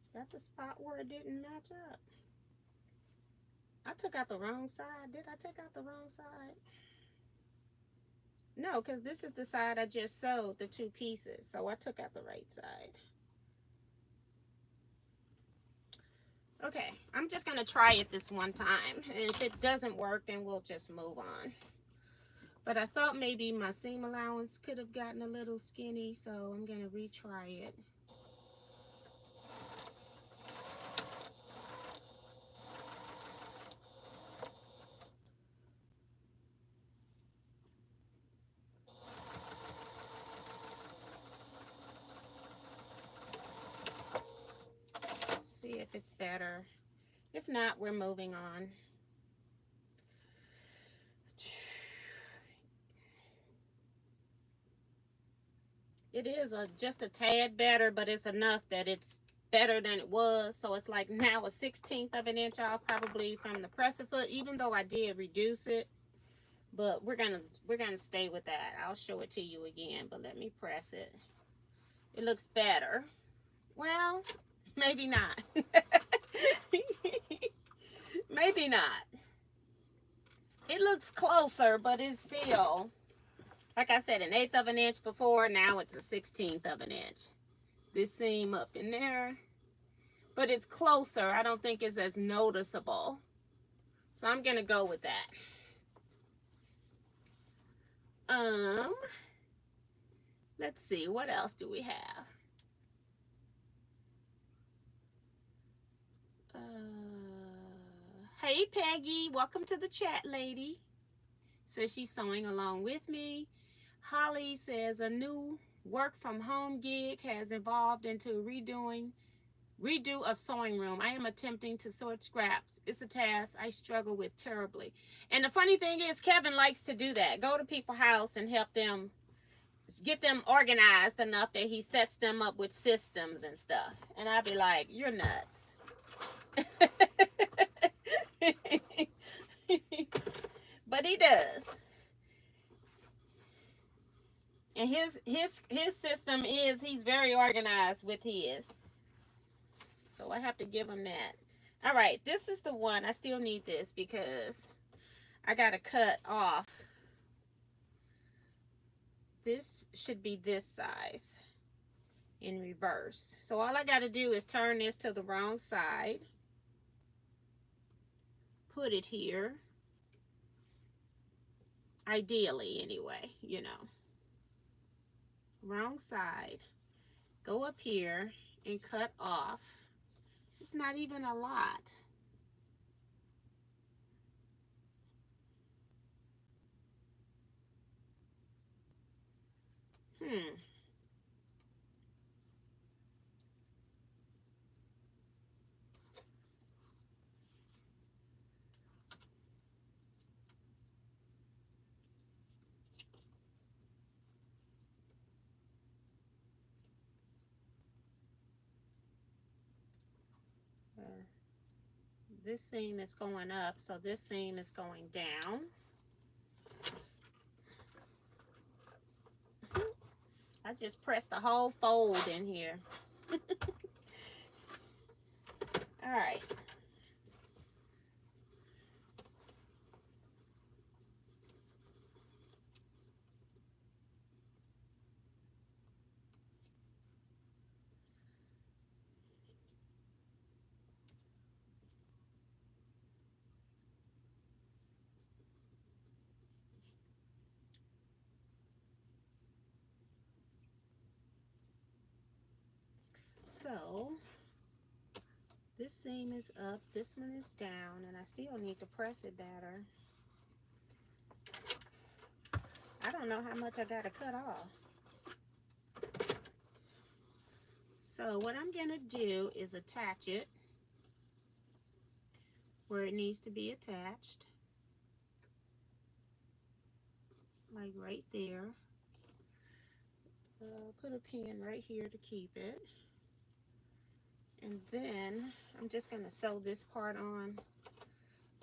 A: Is that the spot where it didn't match up? I took out the wrong side. Did I take out the wrong side? No, because this is the side I just sewed the 2 pieces. So I took out the right side. Okay, I'm just going to try it this one time. And if it doesn't work, then we'll just move on. But I thought maybe my seam allowance could have gotten a little skinny, so I'm going to retry it. See if it's better. If not, we're moving on. It is just a tad better, but it's enough that it's better than it was. So it's like now a 1/16 of an inch off probably from the presser foot, even though I did reduce it. But we're gonna stay with that. I'll show it to you again, but let me press it. It looks better. Well, maybe not. Maybe not. It looks closer, but it's still, like I said, 1/8 of an inch before. Now it's a 1/16 of an inch. This seam up in there, but it's closer. I don't think it's as noticeable. So I'm gonna go with that. Let's see, what else do we have? Hey Peggy, welcome to the chat, lady. Says she's sewing along with me. Holly says a new work from home gig has evolved into redo of sewing room. I am attempting to sort scraps. It's a task I struggle with terribly. And the funny thing is, Kevin likes to do that. Go to people's house and help them, get them organized enough that he sets them up with systems and stuff. And I'd be like, you're nuts. But he does. And his system is, he's very organized with his. So I have to give him that. All right, this is the one. I still need this because I got to cut off. This should be this size in reverse. So all I got to do is turn this to the wrong side. Put it here. Ideally, anyway, you know. Wrong side. Go up here and cut off. It's not even a lot. This seam is going up, so this seam is going down. I just pressed the whole fold in here. All right. So this seam is up, this one is down, and I still need to press it better. I don't know how much I got to cut off. So what I'm going to do is attach it where it needs to be attached. Like right there. Put a pin right here to keep it. And then I'm just going to sew this part on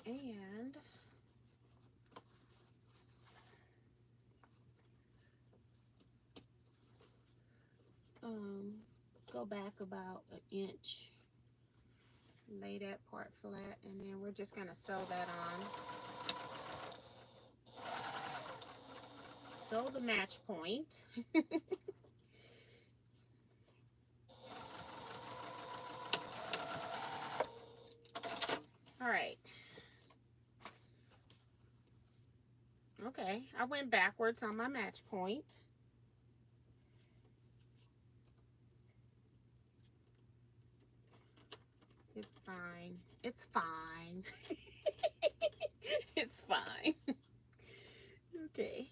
A: and go back about an inch. Lay that part flat, and then we're just going to sew that on. Sew the match point. All right. Okay. Okay, I went backwards on my match point. It's fine. It's fine. It's fine. Okay.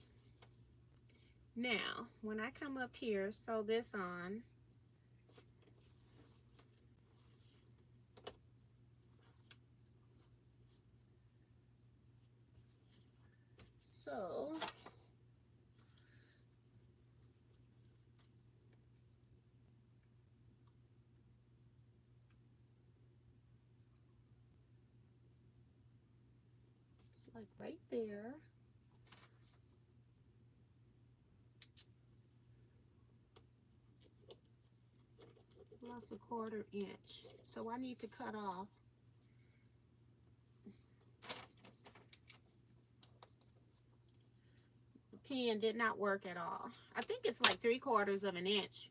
A: Now, when I come up here, sew this on. So, it's like right there. Plus a 1/4 inch. So I need to cut off. The pen did not work at all. I think it's like 3/4 of an inch.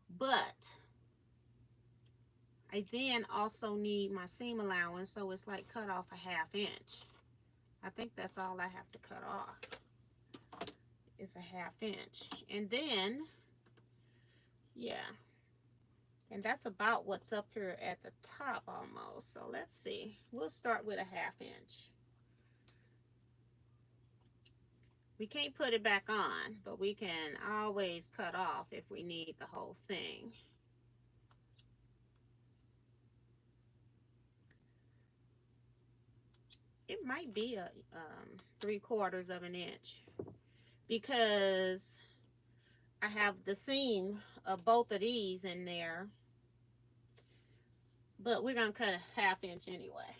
A: But I then also need my seam allowance, so it's like cut off a 1/2 inch. I think that's all I have to cut off. It's a 1/2 inch. And then, yeah. And that's about what's up here at the top almost. So let's see. We'll start with a 1/2 inch. We can't put it back on, but we can always cut off if we need the whole thing. It might be a 3/4 of an inch because I have the seam of both of these in there, but we're gonna cut a 1/2 inch anyway.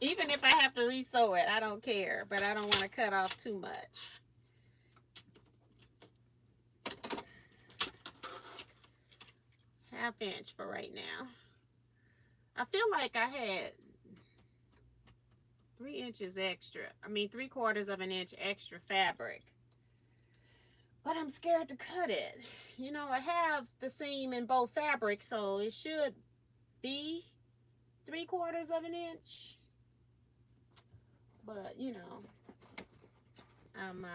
A: Even if I have to resew it, I don't care, but I don't want to cut off too much. Half inch for right now. I feel like I had 3 inches extra. I mean 3/4 of an inch extra fabric. But I'm scared to cut it. You know, I have the seam in both fabrics, so it should be 3/4 of an inch. But, you know, I'm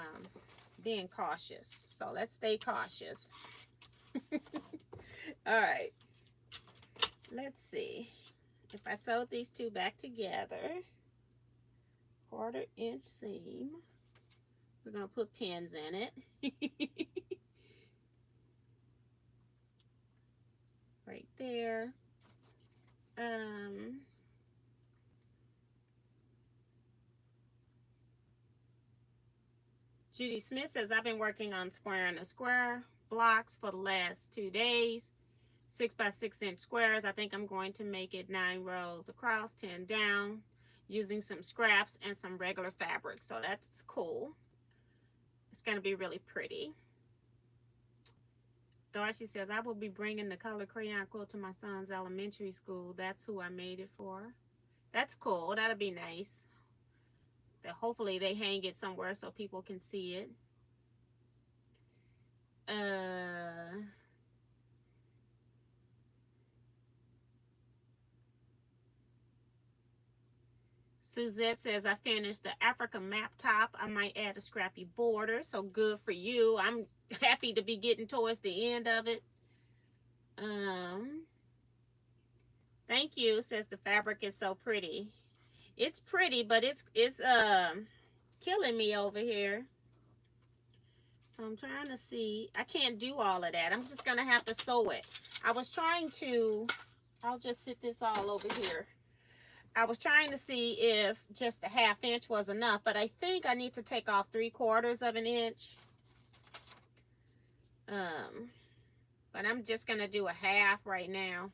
A: being cautious. So let's stay cautious. All right. Let's see. If I sewed these two back together, 1/4 inch seam. We're going to put pins in it. Right there. Judy Smith says, I've been working on square and a square blocks for the last 2 days. 6 by 6 inch squares. I think I'm going to make it 9 rows across, 10 down, using some scraps and some regular fabric. So that's cool. It's going to be really pretty. Darcy says, I will be bringing the color crayon quilt to my son's elementary school. That's who I made it for. That's cool. That'll be nice. Hopefully they hang it somewhere so people can see it. Suzette says, I finished the Africa map top. I might add a scrappy border. So good for you. I'm happy to be getting towards the end of it. Thank you. Says the fabric is so pretty. It's pretty, but it's killing me over here. So I'm trying to see. I can't do all of that. I'm just going to have to sew it. I was trying to, I'll just sit this all over here. I was trying to see if just a 1/2 inch was enough, but I think I need to take off 3/4 of an inch. But I'm just going to do a 1/2 right now.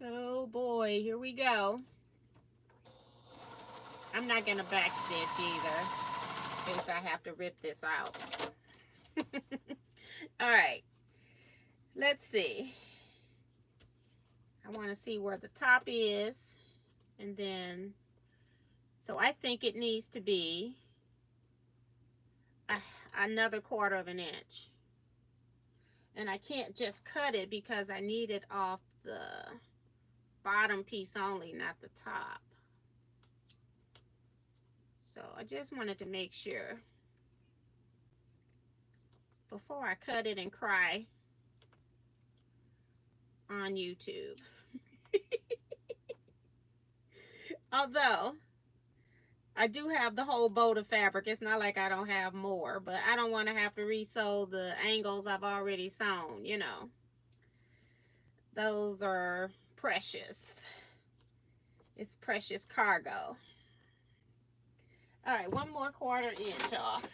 A: Oh boy, here we go. I'm not going to backstitch either, because I have to rip this out. All right, let's see. I want to see where the top is, and then, so I think it needs to be another 1/4 of an inch. And I can't just cut it because I need it off the bottom piece only, not the top. So I just wanted to make sure before I cut it and cry on YouTube. Although I do have the whole boat of fabric. It's not like I don't have more, but I don't want to have to re-sew the angles I've already sewn, you know. Those are precious. It's precious cargo. All right, one more 1/4 inch off.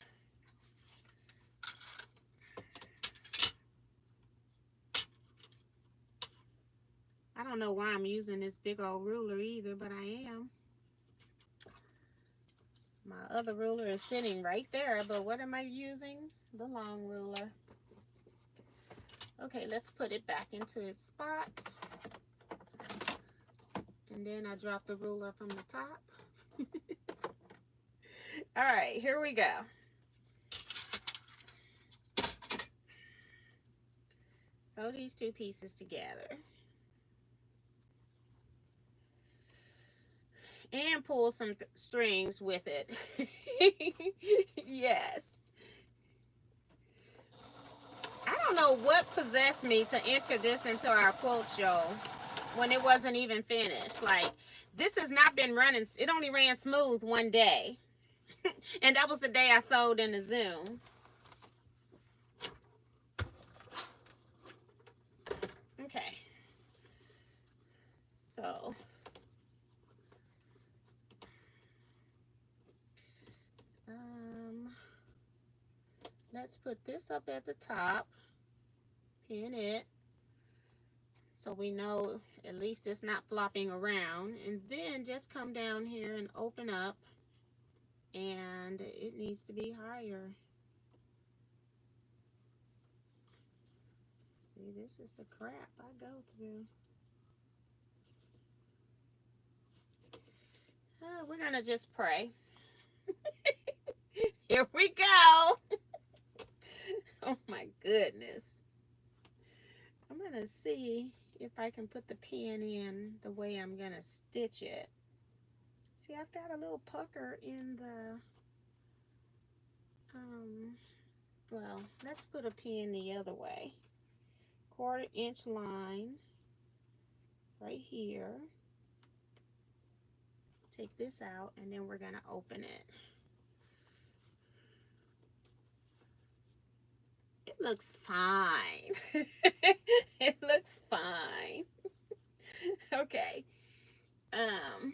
A: I don't know why I'm using this big old ruler either, but I am. My other ruler is sitting right there, but what am I using? The long ruler. Okay, let's put it back into its spot. And then I drop the ruler from the top. All right, here we go. Sew these two pieces together. And pull some strings with it. Yes. I don't know what possessed me to enter this into our quilt show when it wasn't even finished. Like, this has not been running. It only ran smooth one day. And that was the day I sewed in the Zoom. Okay. So let's put this up at the top, pin it, so we know at least it's not flopping around, and then just come down here and open up, and it needs to be higher. See, this is the crap I go through. We're gonna just pray. Here we go. Oh my goodness. I'm gonna see if I can put the pin in the way I'm gonna stitch it. See, I've got a little pucker in the, well, let's put a pin the other way. 1/4 inch line right here. Take this out, and then we're gonna open it. It looks fine. It looks fine. Okay. I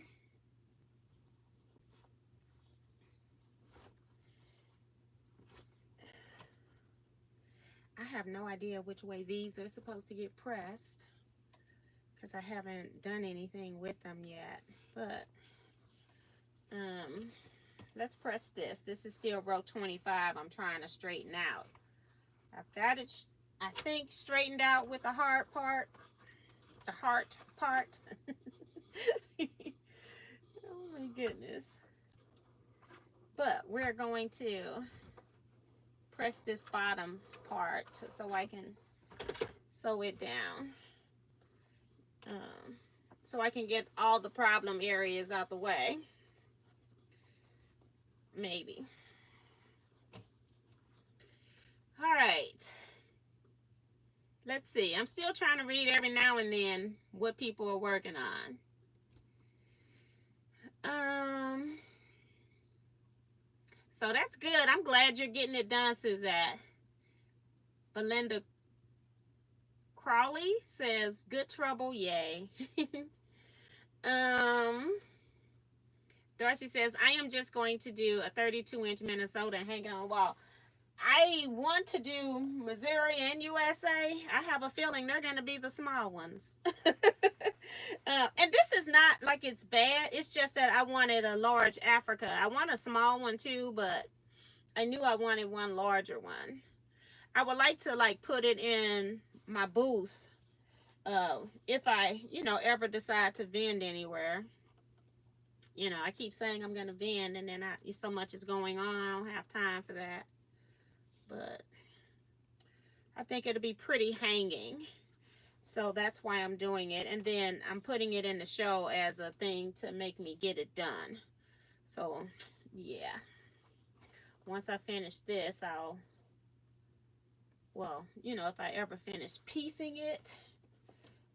A: have no idea which way these are supposed to get pressed because I haven't done anything with them yet. But let's press this. This is still row 25. I'm trying to straighten out. I've got it, I think, straightened out with the hard part. The heart part. Oh my goodness. But we're going to press this bottom part so I can sew it down. So I can get all the problem areas out the way. Maybe. All right. Let's see. I'm still trying to read every now and then what people are working on. So that's good. I'm glad you're getting it done, Suzette. Belinda Crawley says, good trouble, yay. Darcy says, I am just going to do a 32-inch Minnesota and hang on the wall. I want to do Missouri and USA. I have a feeling they're going to be the small ones. And this is not like it's bad. It's just that I wanted a large Africa. I want a small one too, but I knew I wanted one larger one. I would like to like put it in my booth if I, ever decide to vend anywhere. I keep saying I'm going to vend, and then so much is going on. I don't have time for that. But I think it'll be pretty hanging. So that's why I'm doing it. And then I'm putting it in the show as a thing to make me get it done. So yeah, once I finish this, well, you know, if I ever finish piecing it,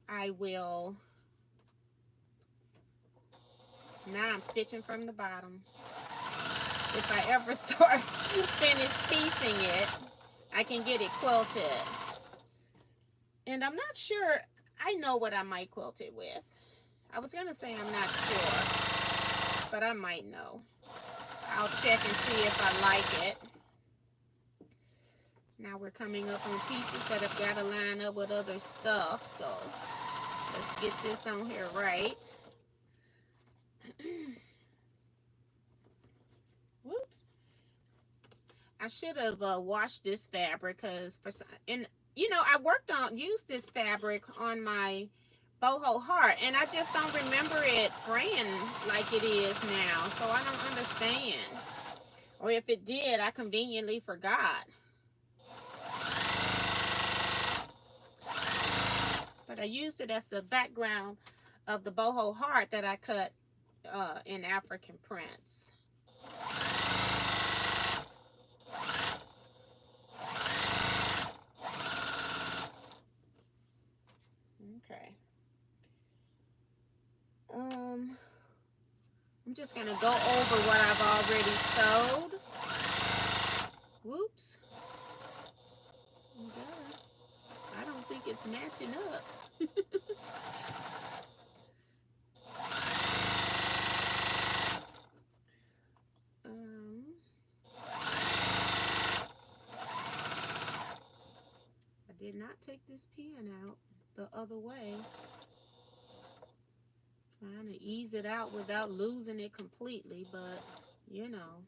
A: I will. Now I'm stitching from the bottom. If I ever start finish piecing it, I can get it quilted. And I'm not sure. I know what I might quilt it with. I was gonna say I'm not sure, but I might know. I'll check and see if I like it. Now we're coming up on pieces that have got to line up with other stuff, so let's get this on here right. Whoops. I should have washed this fabric because you know, I used this fabric on my boho heart, and I just don't remember it fraying like it is now, so I don't understand. Or if it did, I conveniently forgot. But I used it as the background of the boho heart that I cut in African prints. Okay. I'm just gonna go over what I've already sewed. Whoops. Okay. I don't think it's matching up. I did not take this pin out the other way. Trying to ease it out without losing it completely, but you know.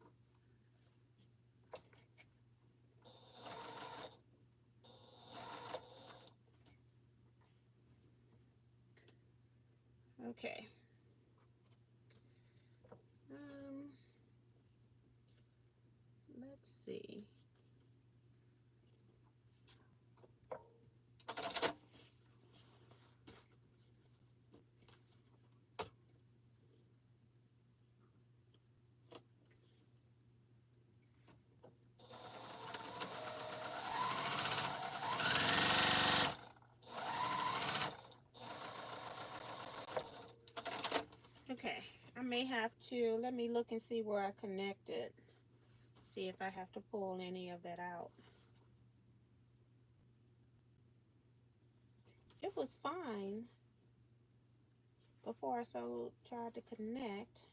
A: Okay. Let's see. Okay, I may have to, let me look and see where I connected. See if I have to pull any of that out. It was fine before I tried to connect.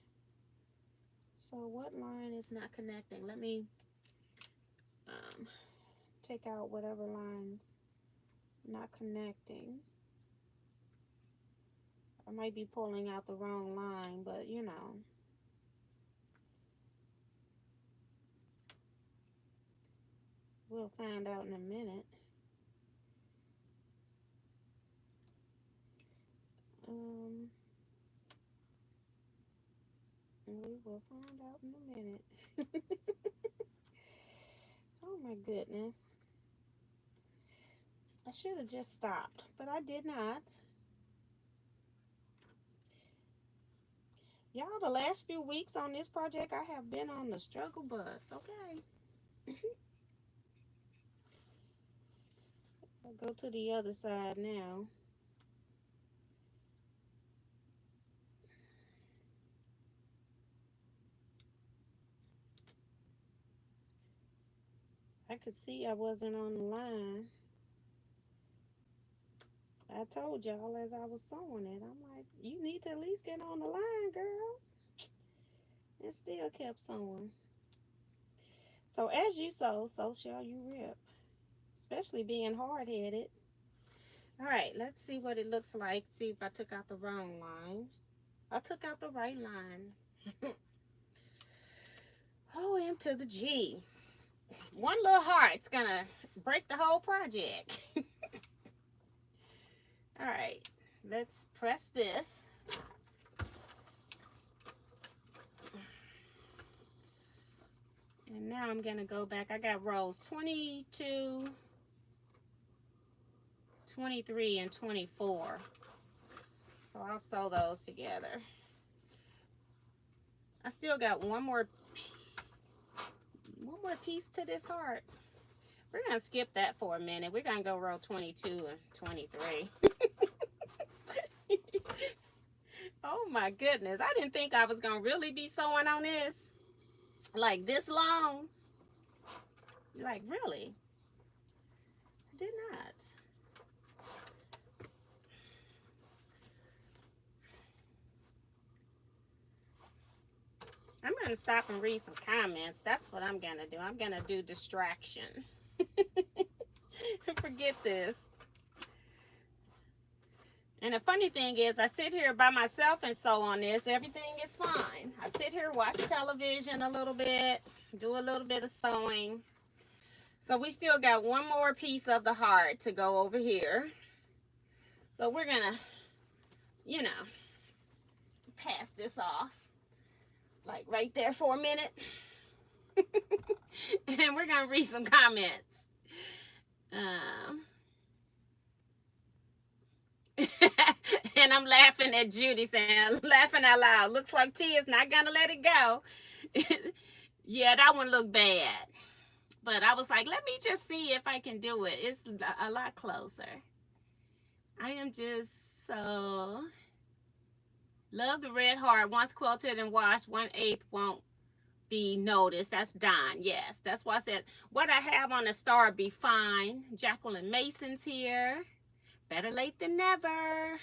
A: So what line is not connecting? Let me take out whatever line's not connecting. I might be pulling out the wrong line, but you know. We'll find out in a minute. We will find out in a minute. Oh my goodness. I should have just stopped, but I did not. Y'all, the last few weeks on this project, I have been on the struggle bus, okay? I'll go to the other side now. I could see I wasn't on the line. I told y'all as I was sewing it, I'm like, you need to at least get on the line, girl. And still kept sewing. So as you sew, so shall you rip. Especially being hard-headed. All right, let's see what it looks like. See if I took out the wrong line. I took out the right line. O M to the G. One little heart's gonna break the whole project. All right, let's press this. And now I'm gonna go back. I got rows 22, 23, and 24. So I'll sew those together. I still got one more one more piece to this heart. We're going to skip that for a minute. We're going to go row 22 and 23. Oh my goodness. I didn't think I was going to really be sewing on this like this long. Like really. I did not. I'm going to stop and read some comments. That's what I'm going to do. I'm going to do distraction. Forget this. And the funny thing is, I sit here by myself and sew on this. Everything is fine. I sit here, watch television a little bit, do a little bit of sewing. So we still got one more piece of the heart to go over here. But we're going to, you know, pass this off. Like right there for a minute. And we're going to read some comments. And I'm laughing at Judy saying, laughing out loud. Looks like T is not going to let it go. Yeah, that one looked bad. But I was like, let me just see if I can do it. It's a lot closer. I am just so... Love the red heart. Once quilted and washed, 1/8 won't be noticed. That's Don. Yes, that's why I said what I have on the star be fine. Jacqueline Mason's here. Better late than never.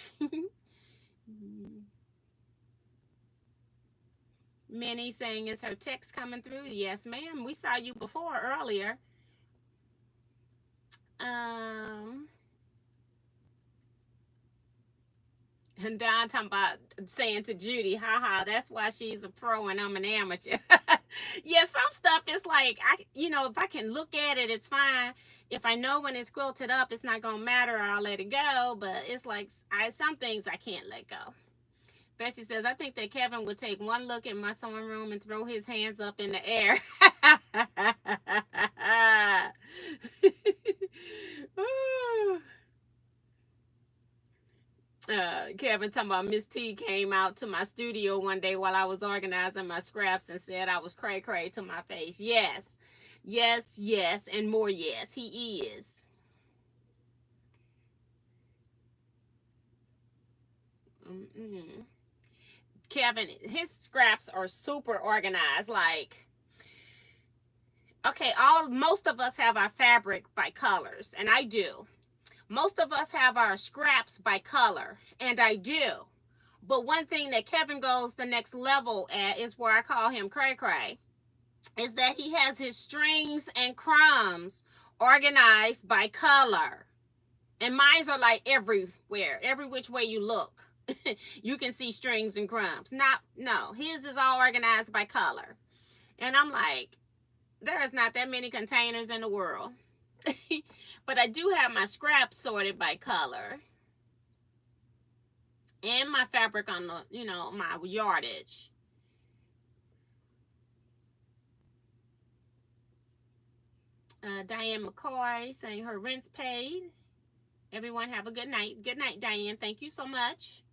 A: Minnie saying, is her text coming through? Yes, ma'am. We saw you before earlier. And Don talking about saying to Judy, haha, that's why she's a pro and I'm an amateur. Yeah, some stuff is like, if I can look at it, it's fine. If I know when it's quilted up, it's not going to matter. I'll let it go. But it's like, some things I can't let go. Bessie says, I think that Kevin would take one look at my sewing room and throw his hands up in the air. Kevin talking about Miss T came out to my studio one day while I was organizing my scraps and said I was cray-cray to my face. Yes, yes, yes, and more yes. He is. Kevin, his scraps are super organized. Like, okay, most of us have our fabric by colors, and I do. Most of us have our scraps by color, and I do. But one thing that Kevin goes the next level at is where I call him cray-cray, is that he has his strings and crumbs organized by color. And mine are like everywhere, every which way you look. You can see strings and crumbs. No, his is all organized by color. And I'm like, there is not that many containers in the world. But I do have my scraps sorted by color. And my fabric on the, my yardage. Diane McCoy saying her rent's paid. Everyone have a good night. Good night, Diane. Thank you so much.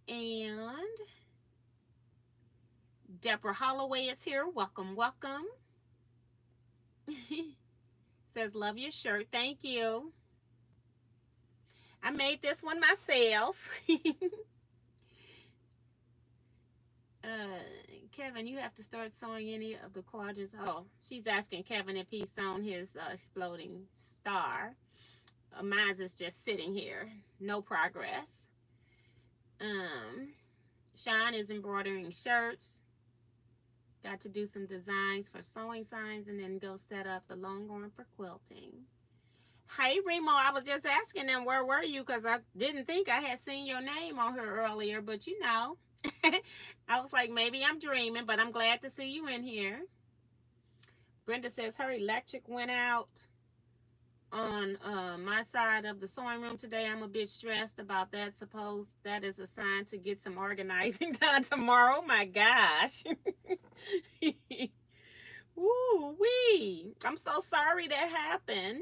A: And Deborah Holloway is here. Welcome, welcome. Says, love your shirt. Thank you. I made this one myself. Kevin, you have to start sewing any of the quadrants. Oh, she's asking Kevin if he's sewn his exploding star. Mine's is just sitting here. No progress. Sean is embroidering shirts. Got to do some designs for sewing signs and then go set up the long arm for quilting. Hey, Remo, I was just asking them where were you because I didn't think I had seen your name on here earlier, but I was like, maybe I'm dreaming, but I'm glad to see you in here. Brenda says her electric went out on my side of the sewing room today. I'm a bit stressed about that. Suppose that is a sign to get some organizing done tomorrow. Oh my gosh. Ooh wee. I'm so sorry that happened.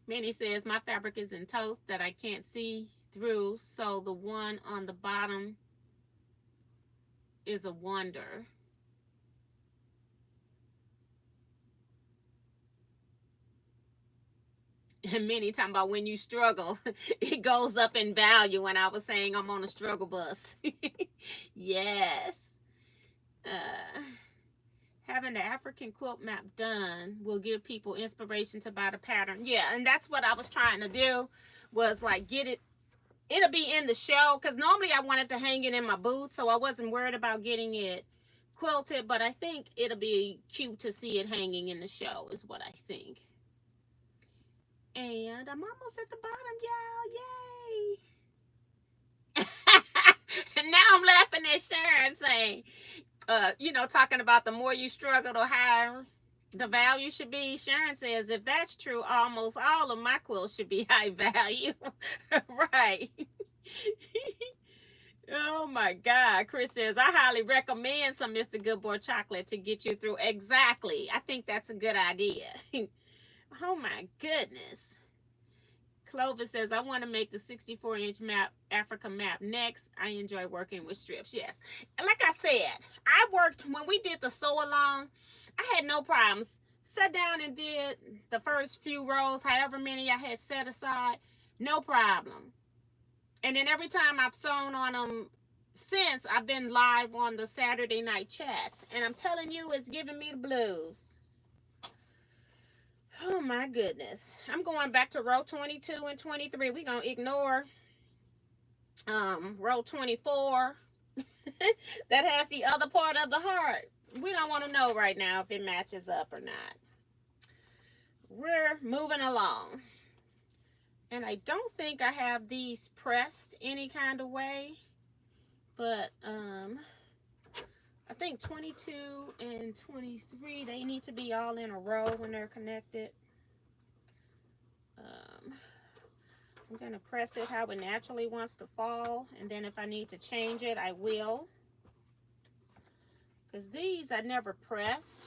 A: Minnie says my fabric is in toast that I can't see through, so the one on the bottom is a wonder. And many talking about when you struggle, it goes up in value. When I was saying I'm on a struggle bus. Yes. Uh, Having the African quilt map done will give people inspiration to buy the pattern. Yeah, and that's what I was trying to do, was like get it. It'll be in the show, because normally I wanted to hang it in my booth, so I wasn't worried about getting it quilted, but I think it'll be cute to see it hanging in the show is what I think. And I'm almost at the bottom, y'all. Yay. And now I'm laughing at Sharon saying, talking about the more you struggle, the higher the value should be. Sharon says, if that's true, almost all of my quilts should be high value. Right. Oh my God. Chris says, I highly recommend some Mr. Goodboy chocolate to get you through. Exactly. I think that's a good idea. Oh my goodness. Clovis says, I want to make the 64-inch map, Africa map next. I enjoy working with strips. Yes. Like I said, I worked, when we did the sew along, I had no problems. Sat down and did the first few rows, however many I had set aside, no problem. And then every time I've sewn on them since, I've been live on the Saturday night chats. And I'm telling you, it's giving me the blues. Oh my goodness. I'm going back to row 22 and 23. We're going to ignore row 24. That has the other part of the heart. We don't want to know right now if it matches up or not. We're moving along. And I don't think I have these pressed any kind of way. But I think 22 and 23, they need to be all in a row when they're connected. I'm going to press it how it naturally wants to fall. And then if I need to change it, I will. Because these I never pressed.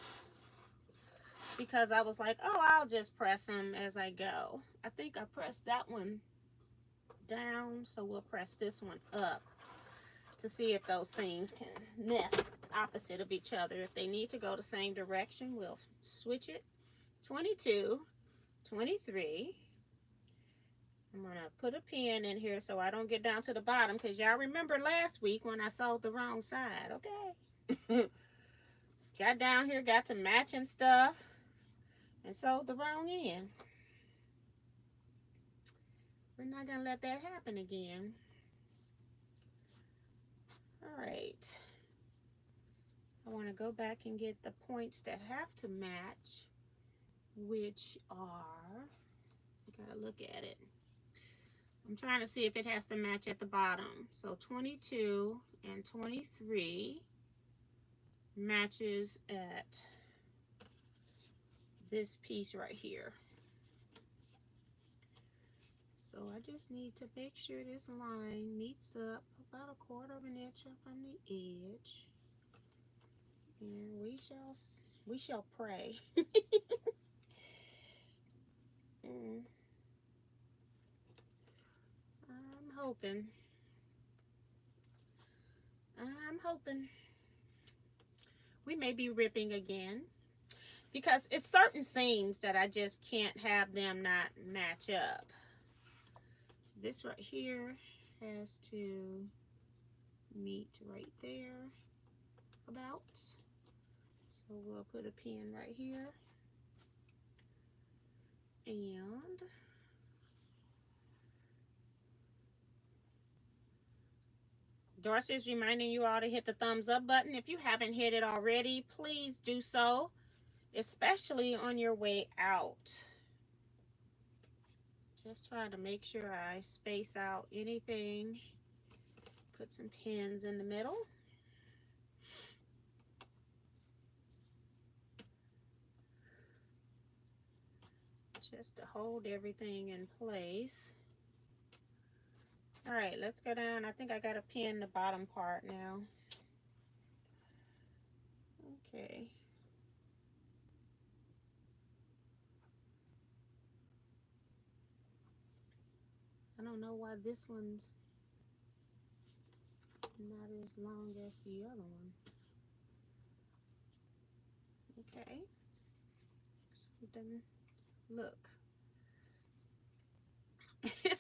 A: Because I was like, oh, I'll just press them as I go. I think I pressed that one down. So we'll press this one up to see if those seams can nest opposite of each other. If they need to go the same direction, we'll switch it. 22, 23. I'm going to put a pin in here so I don't get down to the bottom, because y'all remember last week when I sewed the wrong side, okay? Got down here, got to matching stuff, and sewed the wrong end. We're not going to let that happen again. All right. I want to go back and get the points that have to match, which are, I got to look at it. I'm trying to see if it has to match at the bottom. So 22 and 23 matches at this piece right here. So I just need to make sure this line meets up about 1/4 of an inch from the edge. And we shall pray. I'm hoping. We may be ripping again, because it's certain seams that I just can't have them not match up. This right here has to meet right there about. So we'll put a pin right here. And Dorsey is reminding you all to hit the thumbs up button. If you haven't hit it already, please do so, especially on your way out. Just trying to make sure I space out anything. Put some pins in the middle. Just to hold everything in place. All right, let's go down. I think I got to pin the bottom part now. Okay. I don't know why this one's not as long as the other one. Okay. So then, look.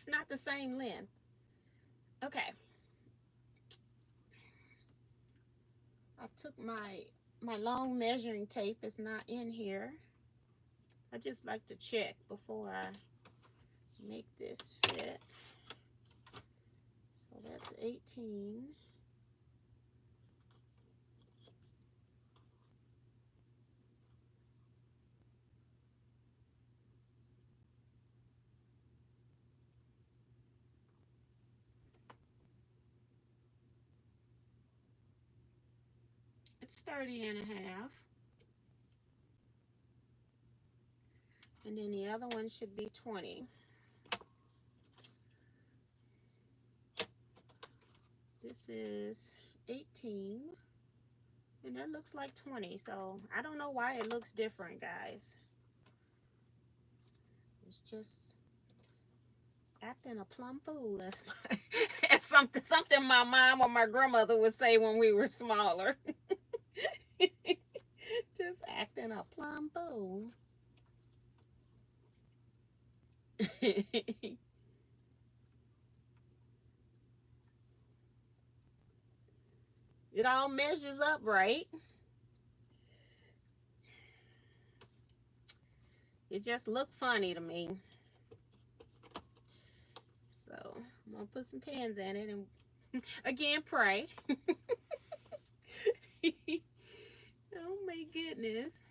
A: It's not the same length. Okay. I took my long measuring tape. It's not in here. I just like to check before I make this fit. So that's 18. It's 30 and a half. And then the other one should be 20. This is 18. And that looks like 20. So I don't know why it looks different, guys. It's just acting a plumb fool. That's something my mom or my grandmother would say when we were smaller. Just acting a plumb fool. It all measures up right. It just looked funny to me. So I'm gonna put some pins in it and again pray. Oh my goodness.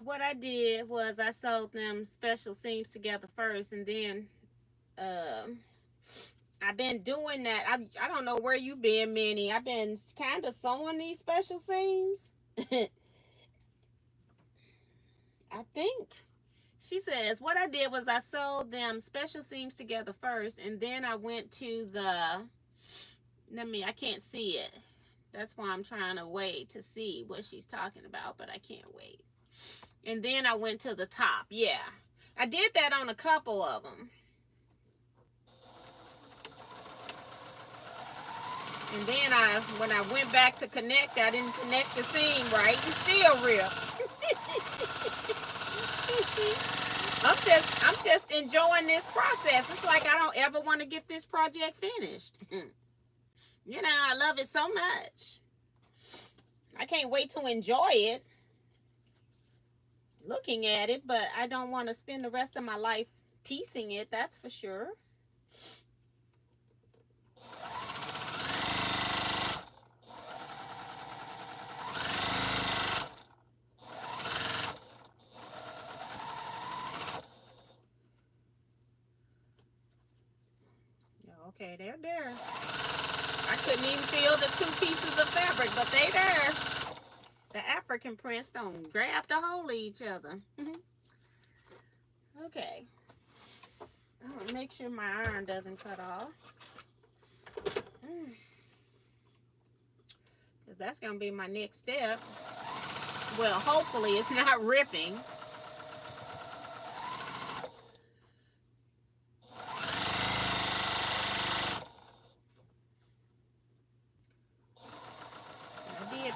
A: What I did was I sewed them special seams together first, and then I've been doing that. I don't know where you been, Minnie. I've been kind of sewing these special seams. I think she says what I did was I sewed them special seams together first, and then I went to the. I can't see it. That's why I'm trying to wait to see what she's talking about, but I can't wait. And then I went to the top. Yeah, I did that on a couple of them. And then when I went back to connect, I didn't connect the seam right. It's still ripped. I'm just enjoying this process. It's like I don't ever want to get this project finished. You know, I love it so much. I can't wait to enjoy it, looking at it, but I don't want to spend the rest of my life piecing it, that's for sure. Okay, they're there. I couldn't even feel the two pieces of fabric, but they there. The African prints don't grab the hold of each other. Okay. I'm gonna make sure my iron doesn't cut off. Because that's gonna be my next step. Well, hopefully it's not ripping.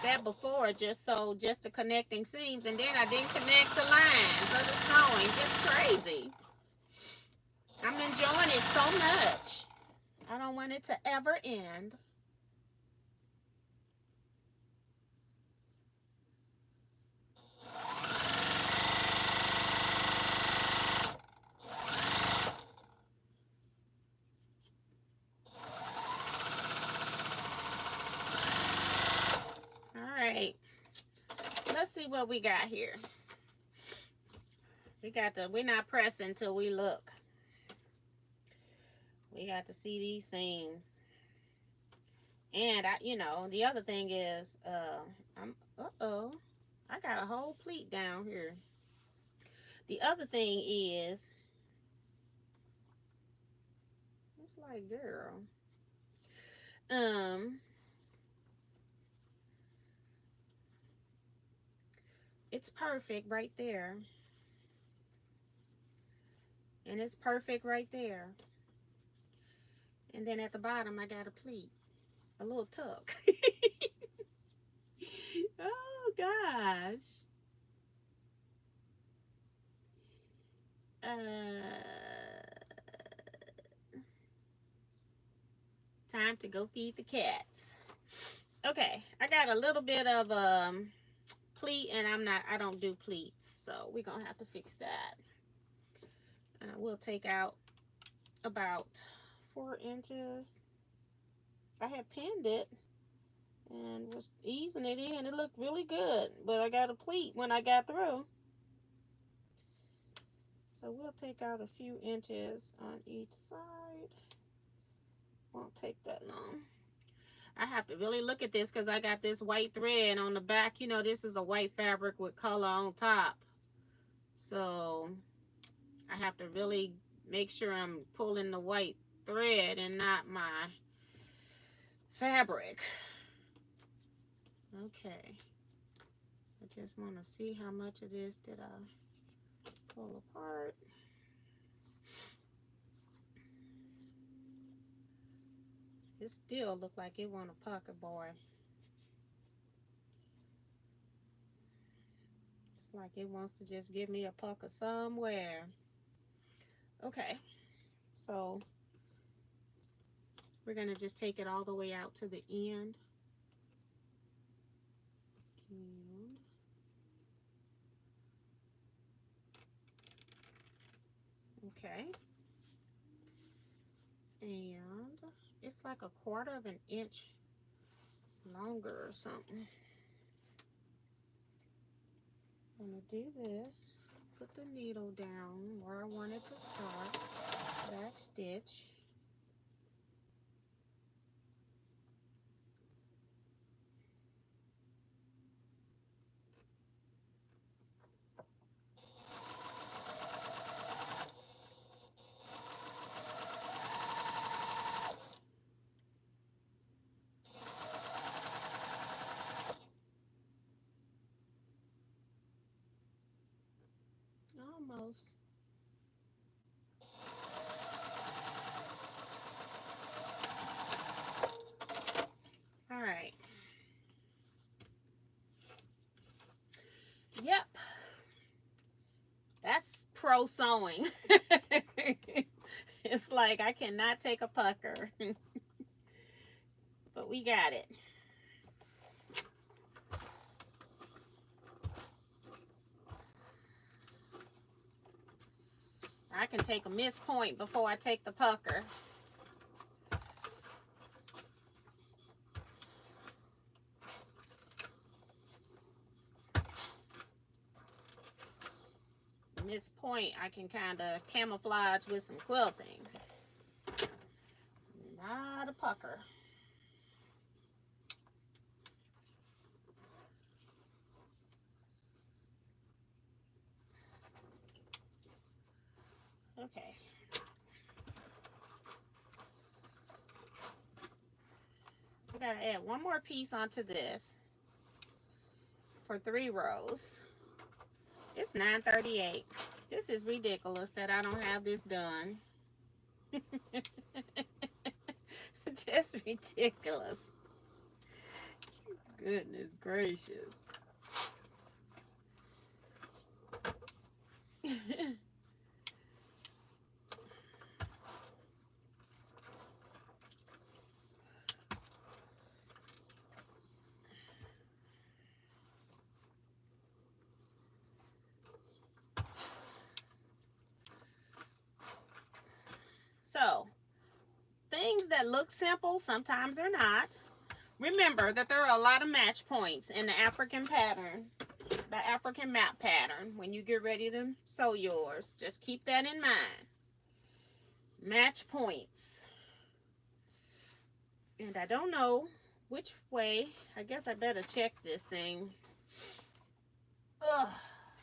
A: That before just the connecting seams, and then I didn't connect the lines of the sewing. Just crazy. I'm enjoying it so much. I don't want it to ever end. All right. Let's see what we got here. We're not pressing till we look. We got to see these seams. And the other thing is, I got a whole pleat down here. The other thing is, it's like, girl, it's perfect right there. And it's perfect right there. And then at the bottom, I got a pleat. A little tuck. Oh, gosh. Time to go feed the cats. Okay, I got a little bit of pleat, and I don't do pleats, so we're gonna have to fix that. And I will take out about 4 inches. I had pinned it and was easing it in. It looked really good, but I got a pleat when I got through. So we'll take out a few inches on each side. Won't take that long. I have to really look at this because I got this white thread on the back. You know, this is a white fabric with color on top. So I have to really make sure I'm pulling the white thread and not my fabric. Okay. I just want to see how much of this did I pull apart. It still look like it want a pocket, boy. It's like it wants to just give me a pucker somewhere. Okay, so we're gonna just take it all the way out to the end. Okay. And it's like a 1/4 of an inch longer or something. I'm gonna do this, put the needle down where I want it to start, back stitch. Almost. All right. Yep. That's pro sewing. It's like I cannot take a pucker. But we got it. I can take a miss point before I take the pucker. Miss point I can kind of camouflage with some quilting. Not a pucker. Okay. I gotta add one more piece onto this for 3 rows. It's 9:38. This is ridiculous that I don't have this done. Just ridiculous. Goodness gracious. So, things that look simple sometimes are not. Remember that there are a lot of match points in the African pattern, the African map pattern, when you get ready to sew yours. Just keep that in mind. Match points. And I don't know which way. I guess I better check this thing. Ugh,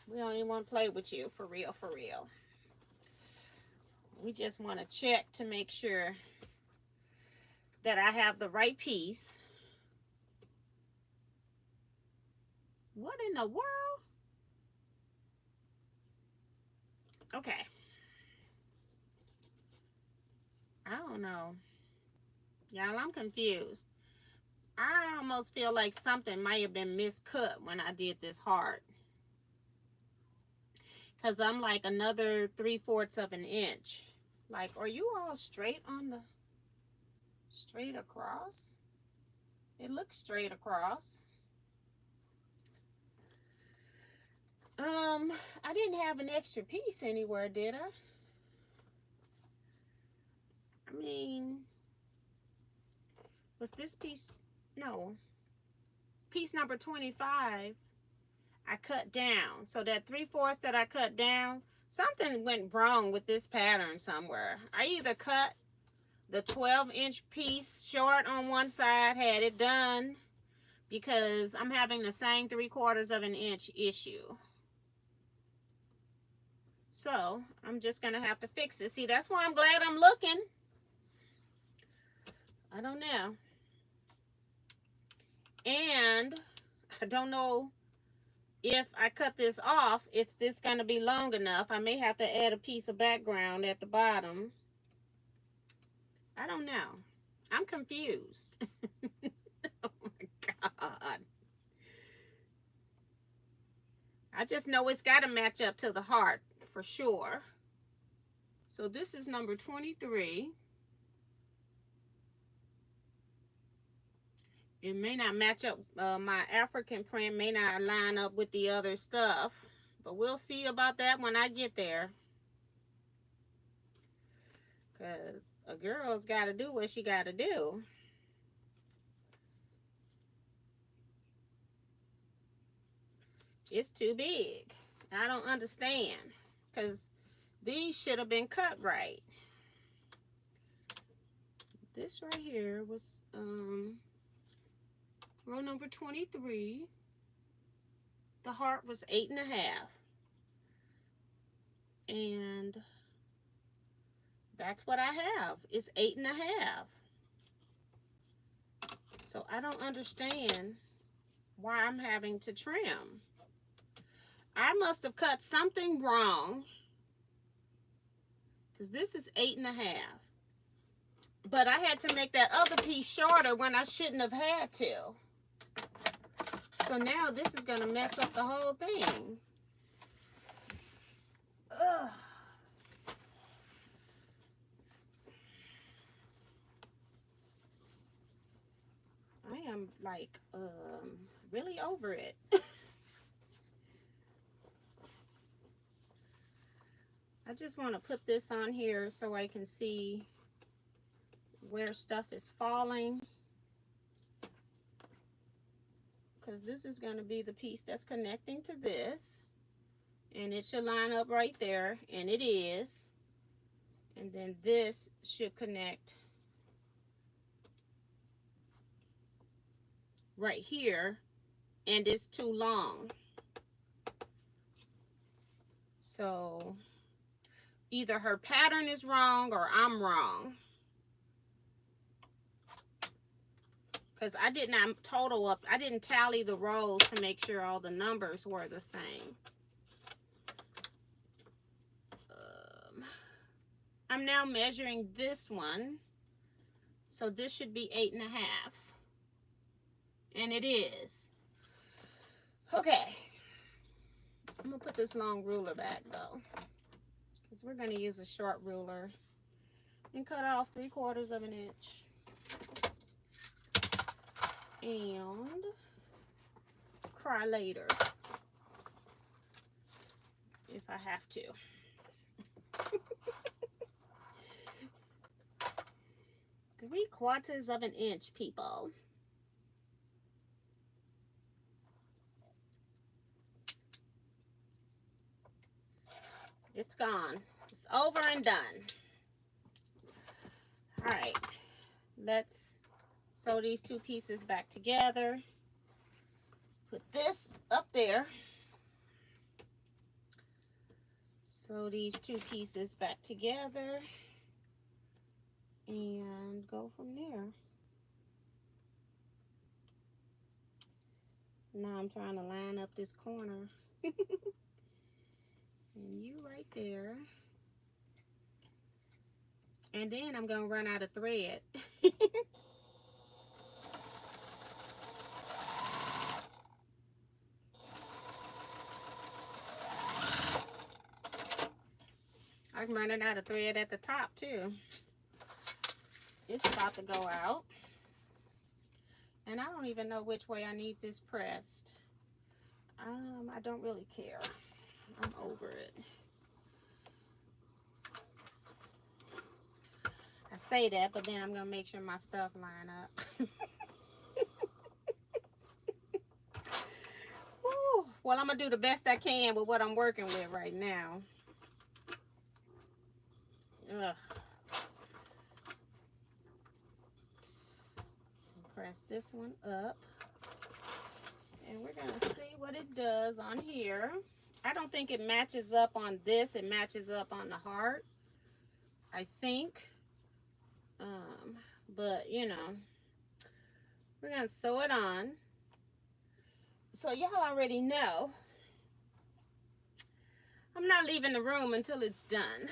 A: we don't even want to play with you, for real, for real. We just want to check to make sure that I have the right piece. What in the world? Okay. I don't know. Y'all, I'm confused. I almost feel like something might have been miscut when I did this heart. because I'm like another 3/4 of an inch. Like, are you all straight on the straight across? It looks straight across. I didn't have an extra piece anywhere, did I? I mean, was this piece? No. Piece number 25, I cut down. So that 3/4 that I cut down, something went wrong with this pattern somewhere. I either cut the 12-inch piece short on one side, had it done, because I'm having the same 3/4 of an inch issue. So I'm just gonna have to fix it. See, that's why I'm glad I'm looking. I don't know. And I don't know if I cut this off, if this gonna be long enough. I may have to add a piece of background at the bottom. I don't know. I'm confused. Oh my God. I just know it's got to match up to the heart for sure. So this is number 23. It may not match up. My African print may not line up with the other stuff. But we'll see about that when I get there. Because a girl's got to do what she got to do. It's too big. I don't understand. Because these should have been cut right. This right here was row number 23. The heart was 8.5. And that's what I have. It's 8.5. So I don't understand why I'm having to trim. I must have cut something wrong, because this is 8.5. But I had to make that other piece shorter when I shouldn't have had to. So now this is going to mess up the whole thing. Ugh. I am like really over it. I just want to put this on here so I can see where stuff is falling, because this is going to be the piece that's connecting to this, and it should line up right there, and it is. And then this should connect right here, and it's too long. So either her pattern is wrong or I'm wrong, because I did not total up. I didn't tally the rows to make sure all the numbers were the same. I'm now measuring this one, so this should be 8.5, and it is. Okay, I'm gonna put this long ruler back though, because we're gonna use a short ruler and cut off 3/4 of an inch. And cry later if I have to. 3/4 of an inch, people. It's gone. It's over and done. All right, let's sew these two pieces back together. Put this up there. Sew these two pieces back together and go from there. Now I'm trying to line up this corner. And you right there. And then I'm gonna run out of thread. I'm running out of thread at the top too. It's about to go out. And I don't even know which way I need this pressed. I don't really care. I'm over it. I say that, but then I'm gonna make sure my stuff line up. Woo. Well, I'm gonna do the best I can with what I'm working with right now. Ugh. Press this one up. And we're gonna see what it does on here. I don't think it matches up on this. It matches up on the heart, I think. But you know, we're gonna sew it on. So y'all already know I'm not leaving the room until it's done.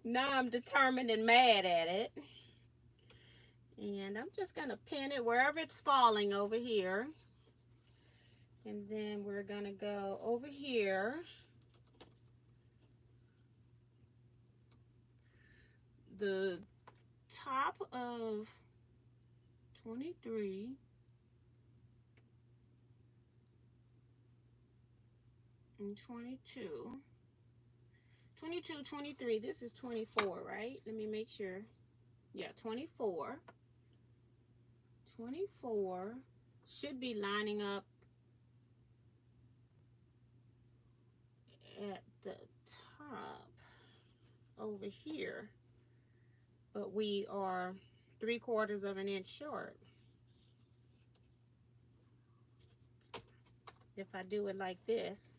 A: Now I'm determined and mad at it. And I'm just gonna pin it wherever it's falling over here. And then we're gonna go over here. The top of 23 and 22. 22, 23, this is 24, right? Let me make sure. Yeah, 24. 24 should be lining up at the top over here. But we are 3/4 of an inch short. If I do it like this,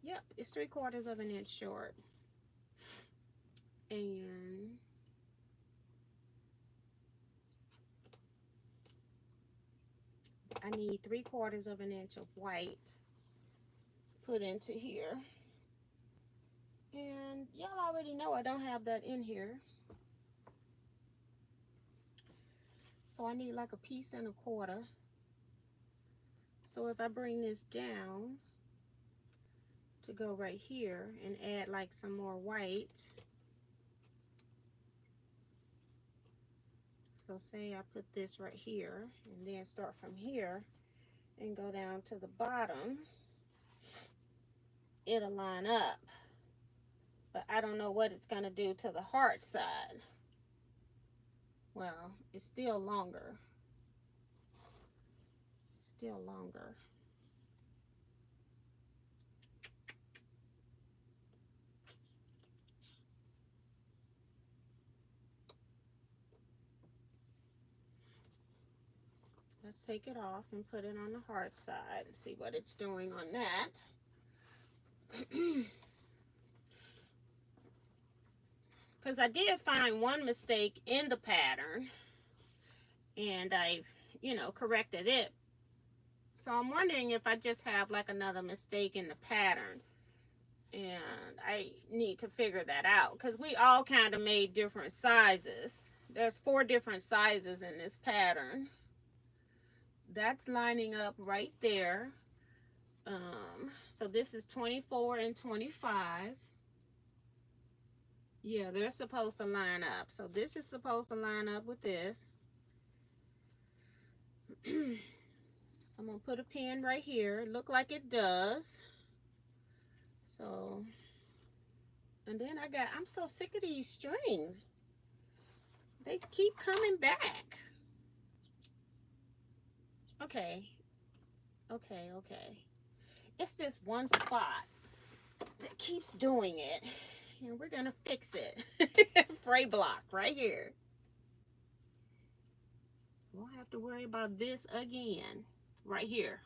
A: yep, it's 3/4 of an inch short. And I need 3/4 of an inch of white put into here. And y'all already know I don't have that in here. So I need like a 1 1/4. So if I bring this down to go right here and add like some more white. So say I put this right here and then start from here and go down to the bottom, it'll line up. But I don't know what it's gonna do to the heart side. Well, it's still longer. It's still longer. Let's take it off and put it on the heart side and see what it's doing on that. Because I did find one mistake in the pattern and I've, you know, corrected it. So I'm wondering if I just have like another mistake in the pattern, and I need to figure that out because we all kind of made different sizes. There's 4 different sizes in this pattern. That's lining up right there. So this is 24 and 25. Yeah, they're supposed to line up. So this is supposed to line up with this. So I'm gonna put a pin right here. It look like it does. So, and then I'm so sick of these strings. They keep coming back. Okay. It's this one spot that keeps doing it. And we're gonna fix it. Fray block right here. Won't have to worry about this again. Right here.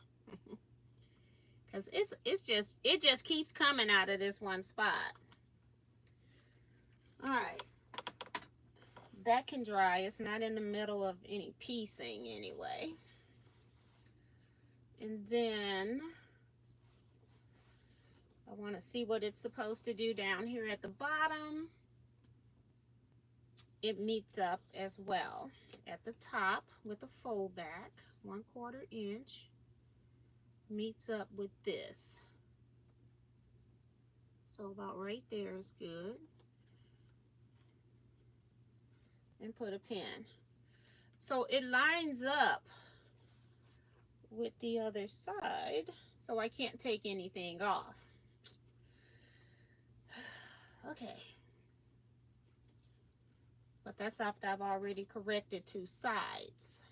A: Because it just keeps coming out of this one spot. Alright. That can dry. It's not in the middle of any piecing anyway. And then I want to see what it's supposed to do down here at the bottom. It meets up as well at the top with a fold back, 1/4 inch. Meets up with this. So about right there is good. And put a pin. So it lines up with the other side, so I can't take anything off. Okay. But that's after I've already corrected 2 sides.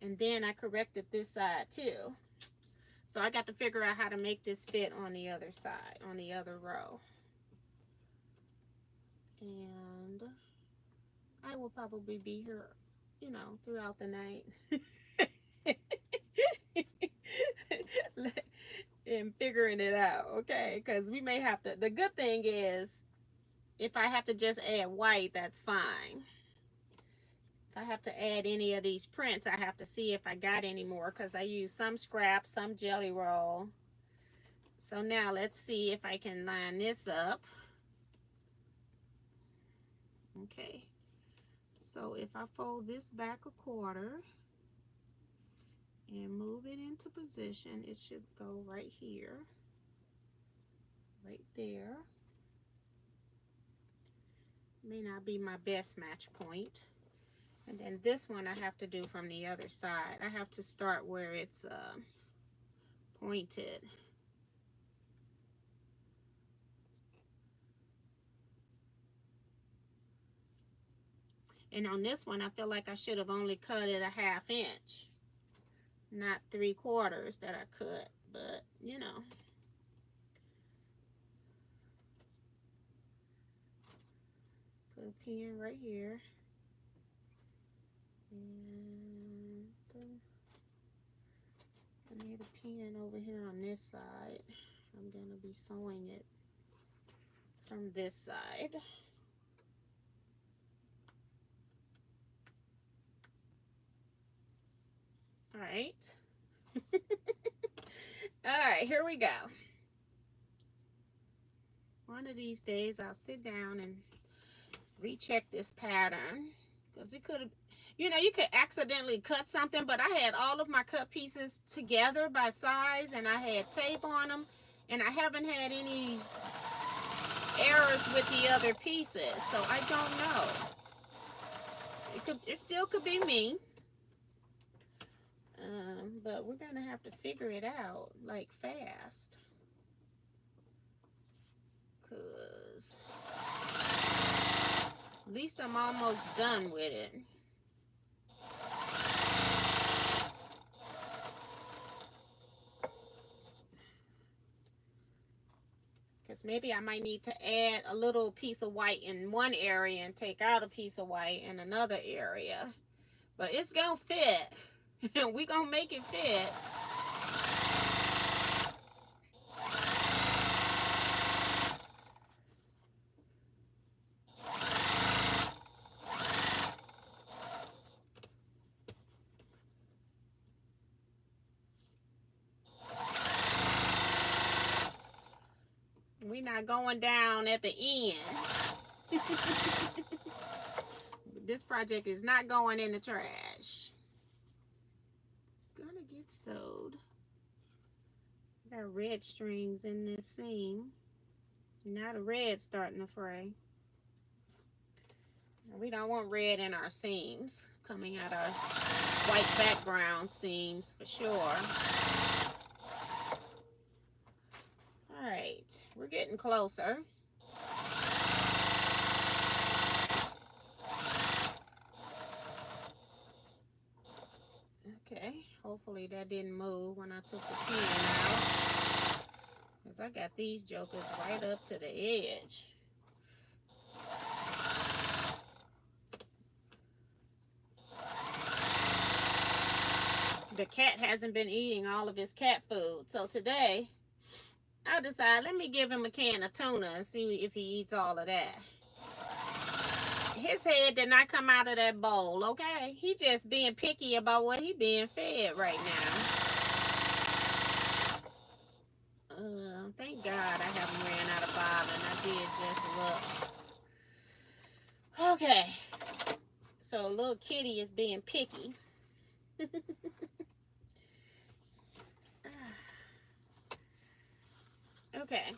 A: And then I corrected this side too. So I got to figure out how to make this fit on the other side, on the other row. And I will probably be here, you know, throughout the night. And figuring it out, okay? Because we may have to, the good thing is, if I have to just add white, that's fine. If I have to add any of these prints, I have to see if I got any more, because I used some scrap, some jelly roll. So now let's see if I can line this up. Okay. So if I fold this back a quarter and move it into position, it should go right here, right there. May not be my best match point. And then this one I have to do from the other side. I have to start where it's pointed. And on this one, I feel like I should have only cut it a 1/2 inch, not 3/4 that I cut, but you know. Put a pin right here. And I need a pin over here on this side. I'm going to be sewing it from this side. All right. All right, here we go. One of these days I'll sit down and recheck this pattern, because it could have, you know, you could accidentally cut something, but I had all of my cut pieces together by size, and I had tape on them, and I haven't had any errors with the other pieces, so I don't know. It still could be me, but we're gonna have to figure it out like fast, because at least I'm almost done with it. Because maybe I might need to add a little piece of white in one area and take out a piece of white in another area. But it's gonna fit. We're gonna make it fit. We're not going down at the end. This project is not going in the trash. It's gonna get sewed. I got red strings in this seam. Now the red's starting to fray. We don't want red in our seams, coming out our white background seams for sure. All right, we're getting closer. Okay, hopefully that didn't move when I took the pin out, because I got these jokers right up to the edge. The cat hasn't been eating all of his cat food, so today I decided, let me give him a can of tuna and see if he eats all of that. His head did not come out of that bowl, okay? He just being picky about what he being fed right now. Thank God I haven't ran out of bobbin. I did just look. Okay. So little kitty is being picky. Okay.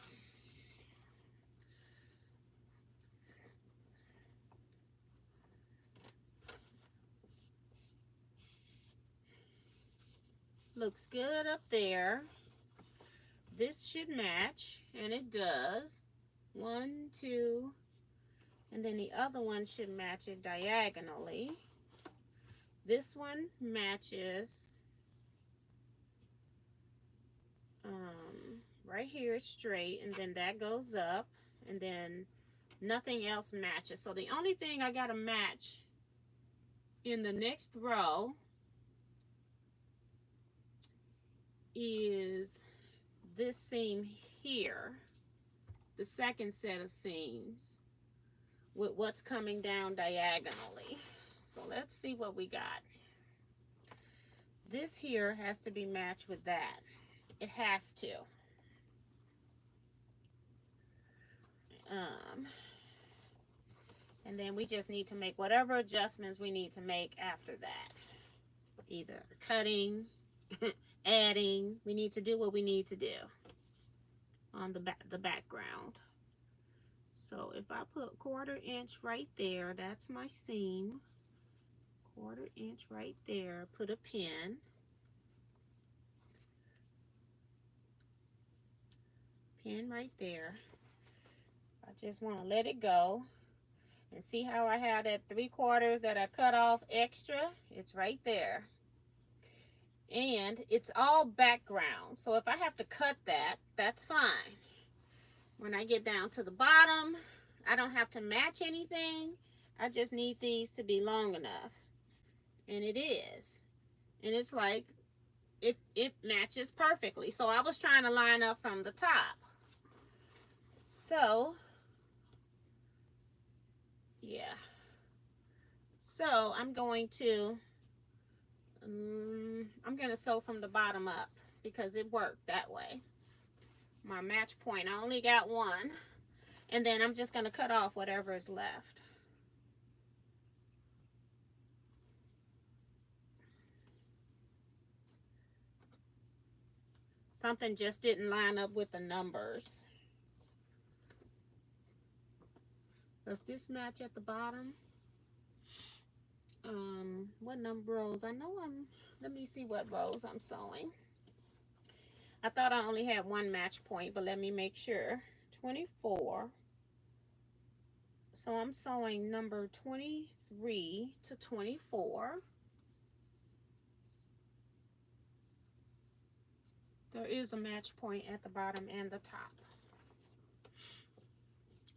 A: Looks good up there. This should match, and it does. 1, 2, and then the other one should match it diagonally. This one matches right here straight, and then that goes up, and then nothing else matches. So the only thing I gotta match in the next row is this seam here, the second set of seams, with what's coming down diagonally. So let's see what we got. This here has to be matched with that. It has to. And then we just need to make whatever adjustments we need to make after that. Either cutting, adding. We need to do what we need to do on the background. So if I put 1/4 inch right there, that's my seam. 1/4 inch right there. Put a pin. Pin right there. I just want to let it go. And see how I have that 3/4 that I cut off extra? It's right there. And it's all background. So if I have to cut that, that's fine. When I get down to the bottom, I don't have to match anything. I just need these to be long enough. And it is. And it's like, it matches perfectly. So I was trying to line up from the top. So, yeah. So I'm going to sew from the bottom up because it worked that way. My match point, I only got one. And then I'm just going to cut off whatever is left. Something just didn't line up with the numbers. Does this match at the bottom? What number rows? I know let me see what rows I'm sewing. I thought I only had one match point, but let me make sure. 24. So I'm sewing number 23 to 24. There is a match point at the bottom and the top.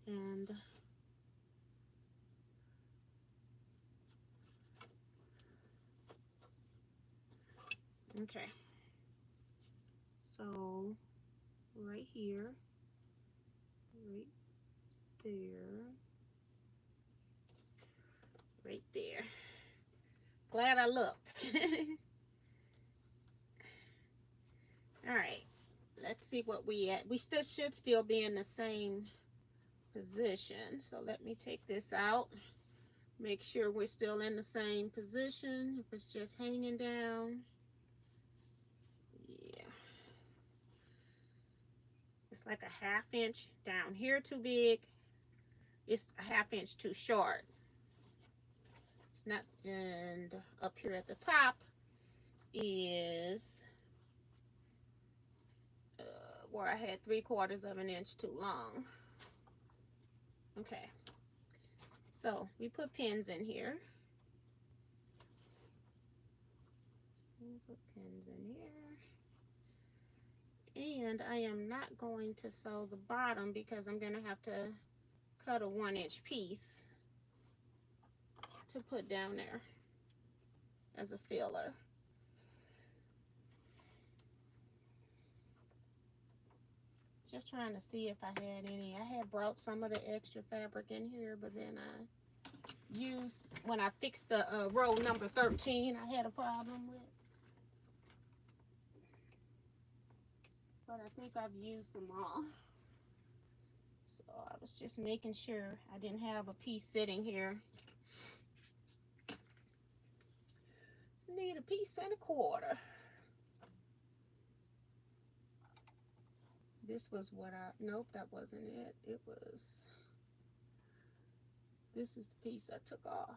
A: And okay. So right here, right there, right there. Glad I looked. All right, let's see what we at. We should still be in the same position. So let me take this out. Make sure we're still in the same position. If it's just hanging down. Yeah. It's like a 1/2 inch down here too big. It's a 1/2 inch too short. It's not, and up here at the top is where I had 3/4 of an inch too long. Okay, so we put pins in here. Put pins in here. And I am not going to sew the bottom because I'm going to have to cut a 1-inch piece to put down there as a filler. Just trying to see if I had any. I had brought some of the extra fabric in here, but then I used, when I fixed the row number 13, I had a problem with. But I think I've used them all. So I was just making sure I didn't have a piece sitting here. Need a 1.25 pieces. This was what nope, that wasn't it. It was, this is the piece I took off.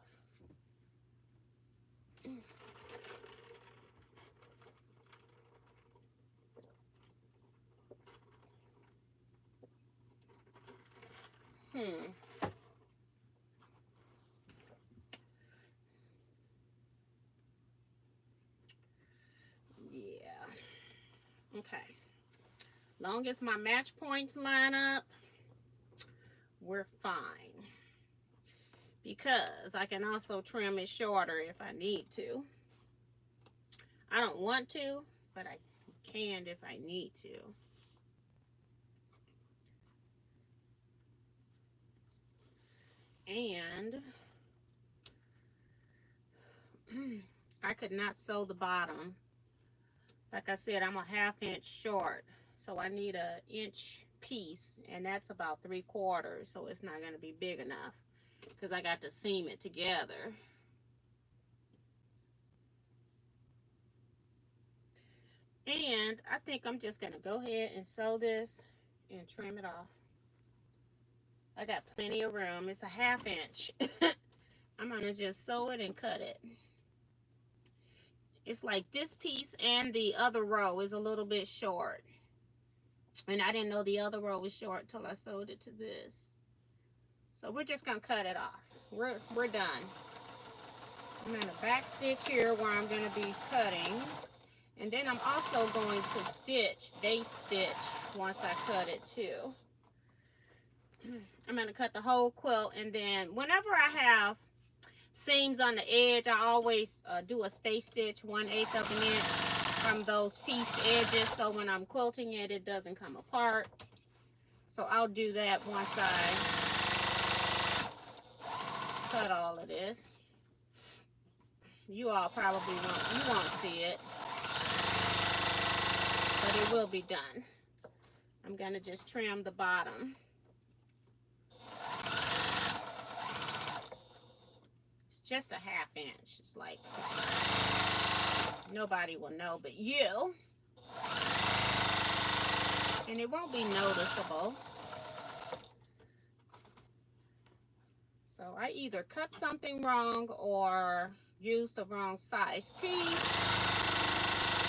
A: Yeah. Okay. Long as my match points line up, we're fine. Because I can also trim it shorter if I need to. I don't want to, but I can if I need to. And I could not sew the bottom. Like I said, I'm a 1/2 inch short, so I need an inch piece, and that's about 3/4, so it's not going to be big enough because I got to seam it together. And I think I'm just going to go ahead and sew this and trim it off. I got plenty of room. It's a 1/2 inch. I'm going to just sew it and cut it. It's like this piece and the other row is a little bit short. And I didn't know the other row was short till I sewed it to this. So we're just going to cut it off. We're done. I'm going to back stitch here where I'm going to be cutting. And then I'm also going to stitch, base stitch, once I cut it too. I'm going to cut the whole quilt, and then whenever I have seams on the edge, I always do a stay stitch 1/8 of an inch from those pieced edges, so when I'm quilting it, it doesn't come apart. So I'll do that once I cut all of this. You all probably won't see it, but it will be done. I'm gonna just trim the bottom. It's just a 1/2 inch. It's like nobody will know but you. And it won't be noticeable. So I either cut something wrong or used the wrong size piece.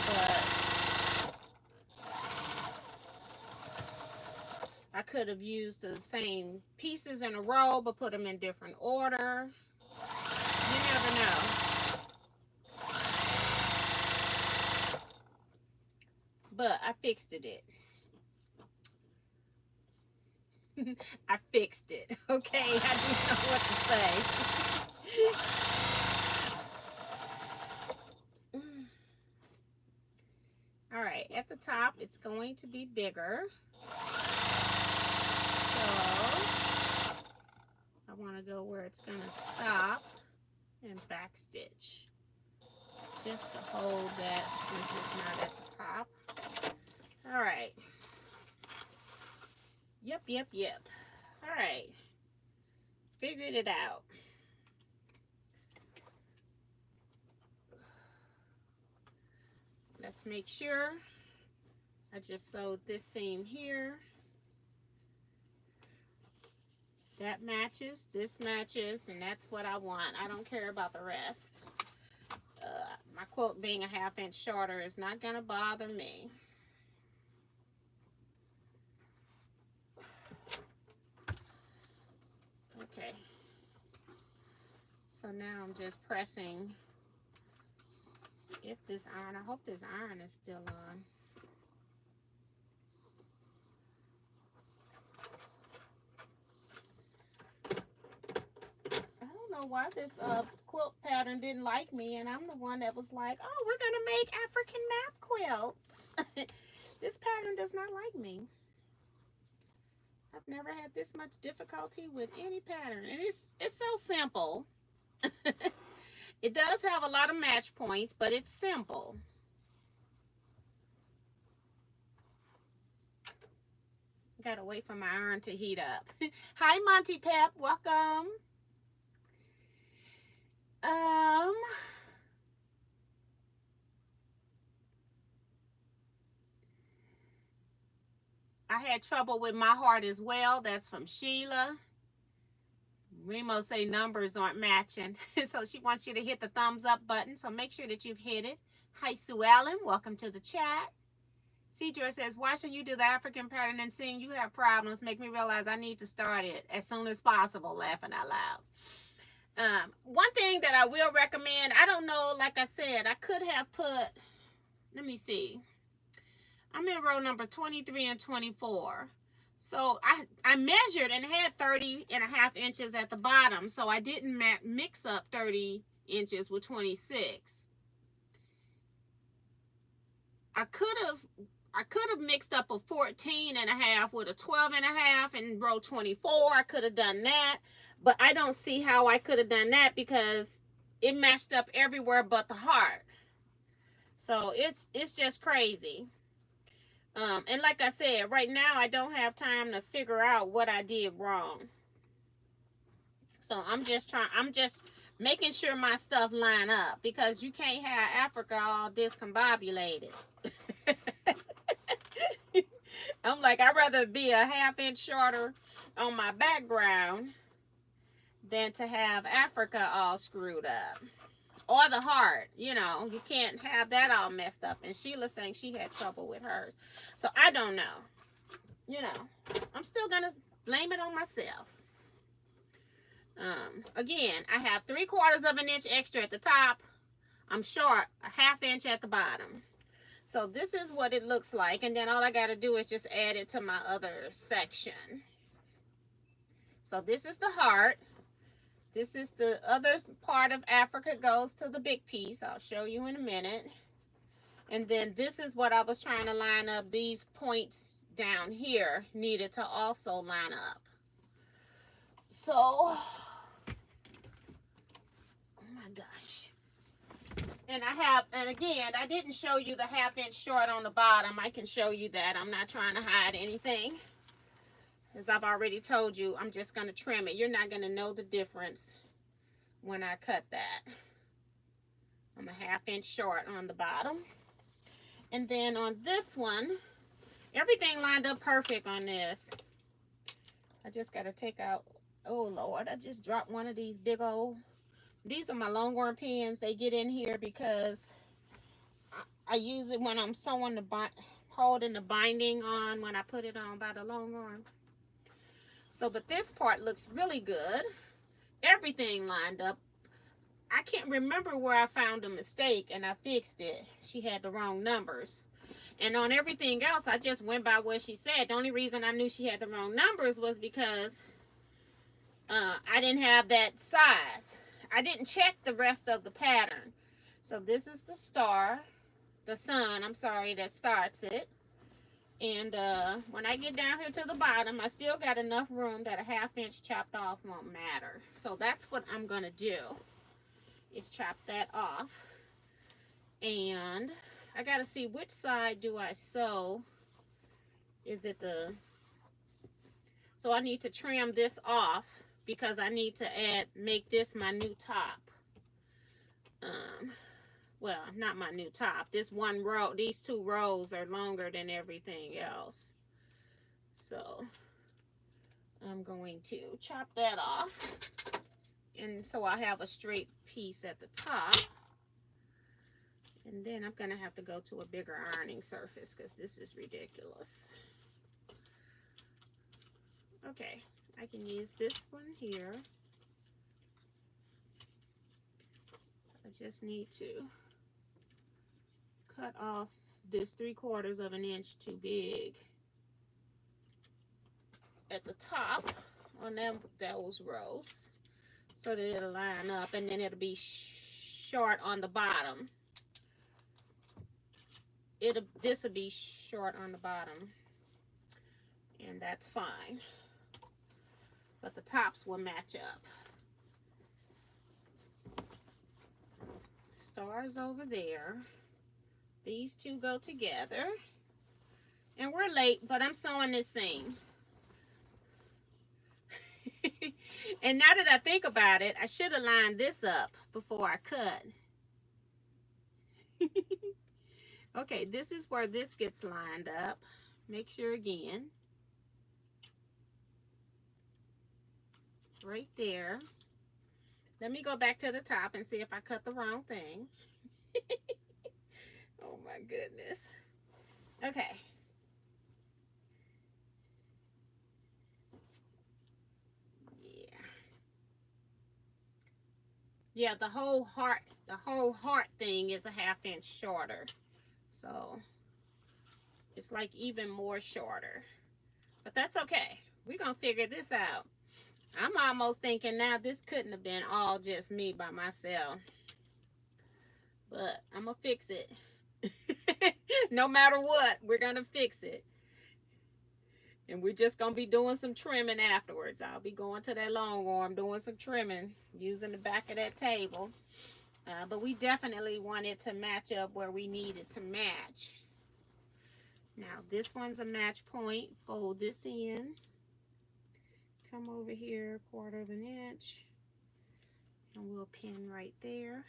A: But I could have used the same pieces in a row but put them in different order. You never know. But I fixed it. I fixed it. Okay, I didn't know what to say. All right, at the top, it's going to be bigger. So I want to go where it's going to stop and back stitch. Just to hold that since it's not at the top. All right. Yep. All right. Figured it out. Let's make sure. I just sewed this seam here. That matches, this matches, and that's what I want. I don't care about the rest. My quilt being a 1/2 inch shorter is not going to bother me. Okay. So now I'm just pressing. If this iron, I hope this iron is still on. I don't know why this quilt pattern didn't like me, and I'm the one that was like, oh, we're gonna make African map quilts. This pattern does not like me. I've never had this much difficulty with any pattern, and it's so simple. It does have a lot of match points, but it's simple. Gotta wait for my iron to heat up. Hi, Monty Pep, welcome. I had trouble with my heart as well. That's from Sheila. Remo say numbers aren't matching. So she wants you to hit the thumbs up button. So make sure that you've hit it. Hi, Sue Ellen. Welcome to the chat. C. George says, watching you do the African pattern and seeing you have problems make me realize I need to start it as soon as possible, laughing out loud. One thing that I will recommend, I don't know, like I said, I could have put, let me see. I'm in row number 23 and 24. So I measured and had 30.5 inches at the bottom. So I didn't mix up 30 inches with 26. I could have mixed up a 14.5 with a 12.5 in row 24. I could have done that, but I don't see how I could have done that because it matched up everywhere but the heart. So it's just crazy. And like I said, right now I don't have time to figure out what I did wrong. So I'm just making sure my stuff line up because you can't have Africa all discombobulated. I'm like, I'd rather be a 1/2 inch shorter on my background than to have Africa all screwed up. Or the heart, you know, you can't have that all messed up. And Sheila's saying she had trouble with hers. So I don't know. You know, I'm still going to blame it on myself. Again, I have 3/4 inch extra at the top. I'm short a 1/2 inch at the bottom. So this is what it looks like. And then all I got to do is just add it to my other section. So this is the heart. This is the other part of Africa goes to the big piece. I'll show you in a minute. And then this is what I was trying to line up. These points down here needed to also line up. So, oh my gosh. And again, I didn't show you the 1/2 inch short on the bottom. I can show you that. I'm not trying to hide anything. As I've already told you, I'm just going to trim it. You're not going to know the difference when I cut that. I'm a 1/2 inch short on the bottom. And then on this one, everything lined up perfect on this. I just got to take out, oh Lord, I just dropped one of these big old, these are my Longhorn pins. They get in here because I use it when I'm sewing holding the binding on when I put it on by the Longhorn. So, but this part looks really good. Everything lined up. I can't remember where I found a mistake and I fixed it. She had the wrong numbers. And on everything else, I just went by what she said. The only reason I knew she had the wrong numbers was because I didn't have that size. I didn't check the rest of the pattern. So this is the star, the sun, I'm sorry, that starts it. And when I get down here to the bottom, I still got enough room that a 1/2 inch chopped off won't matter. So that's what I'm going to do, is chop that off. And I got to see which side do I sew. Is it the... So I need to trim this off because I need to make this my new top. Well, not my new top. This one row, these 2 rows are longer than everything else. So I'm going to chop that off. And so I have a straight piece at the top. And then I'm going to have to go to a bigger ironing surface because this is ridiculous. Okay, I can use this one here. I just need to cut off this 3/4 inch too big at the top on those rows so that it'll line up, and then it'll be short on the bottom. This will be short on the bottom, and that's fine. But the tops will match up. Stars over there. These 2 go together. And we're late, but I'm sewing this seam. And now that I think about it, I should have lined this up before I cut. Okay, this is where this gets lined up. Make sure again. right there. Let me go back to the top and see if I cut the wrong thing. Oh my goodness. Okay. Yeah. Yeah, the whole heart thing is a 1/2 inch shorter. So it's like even more shorter. But that's okay. We're gonna figure this out. I'm almost thinking now this couldn't have been all just me by myself. But I'm gonna fix it. No matter what, we're gonna fix it. And we're just gonna be doing some trimming afterwards. I'll be going to that long arm doing some trimming using the back of that table. But we definitely want it to match up where we need it to match. Now this one's a match point. Fold this in. Come over here 1/4 of an inch. And we'll pin right there.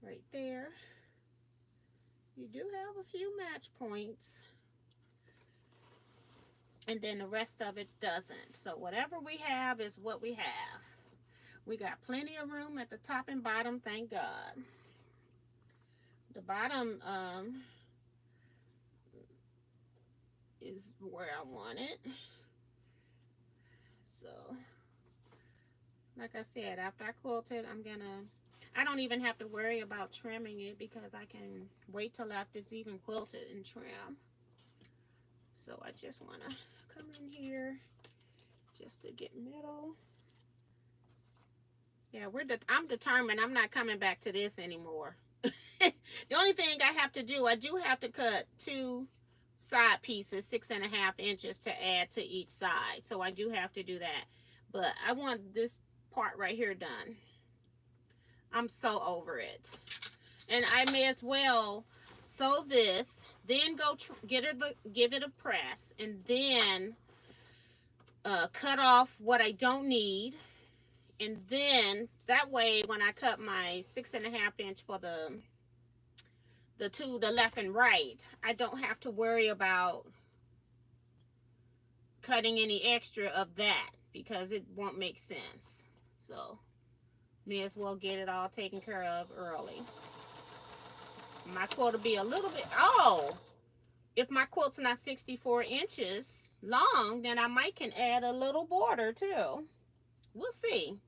A: Right there. You do have a few match points. And then the rest of it doesn't. So whatever we have is what we have. We got plenty of room at the top and bottom, thank God. The bottom is where I want it. So, like I said, after I quilt it, I don't even have to worry about trimming it because I can wait till after it's even quilted and trim. So I just want to come in here just to get middle. Yeah, I'm determined I'm not coming back to this anymore. The only thing I have to do, I do have to cut 2 side pieces, 6.5 inches to add to each side. So I do have to do that. But I want this part right here done. I'm so over it. And I may as well sew this, then go give it a press, and then cut off what I don't need. And then that way when I cut my 6.5 inch for the left and right, I don't have to worry about cutting any extra of that because it won't make sense. So may as well get it all taken care of early. My quilt will be a little bit, if my quilt's not 64 inches long, then I might can add a little border too. We'll see.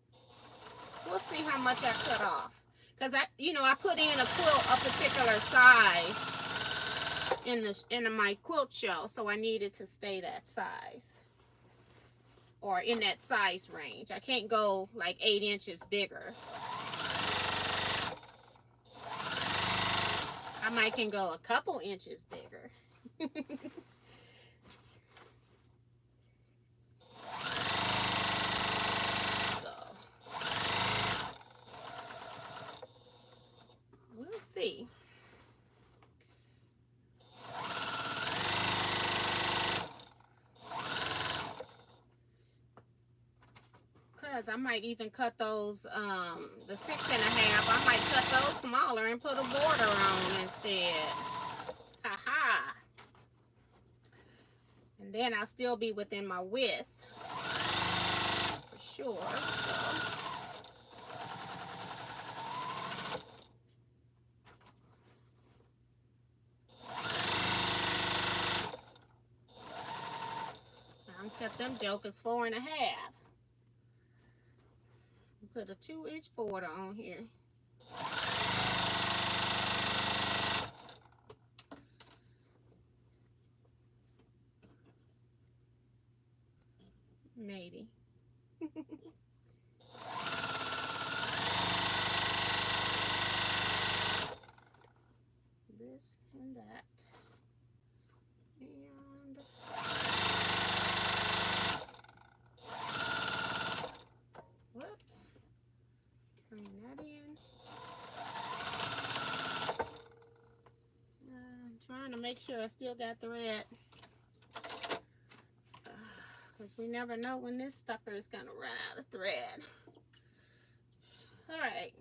A: We'll see how much I cut off. Because I put in a quilt a particular size in my quilt show, so I needed to stay that size. Or in that size range. I can't go like 8 inches bigger. I might can go a couple inches bigger. So we'll see. Because I might even cut those, the 6.5, I might cut those smaller and put a border on instead. Ha-ha. And then I'll still be within my width. For sure. So. I'll cut them jokers 4.5. Put a 2-inch border on here. Maybe. This and that. And whoops. Bring that in. I'm trying to make sure I still got thread. Because we never know when this sucker is going to run out of thread. Alright.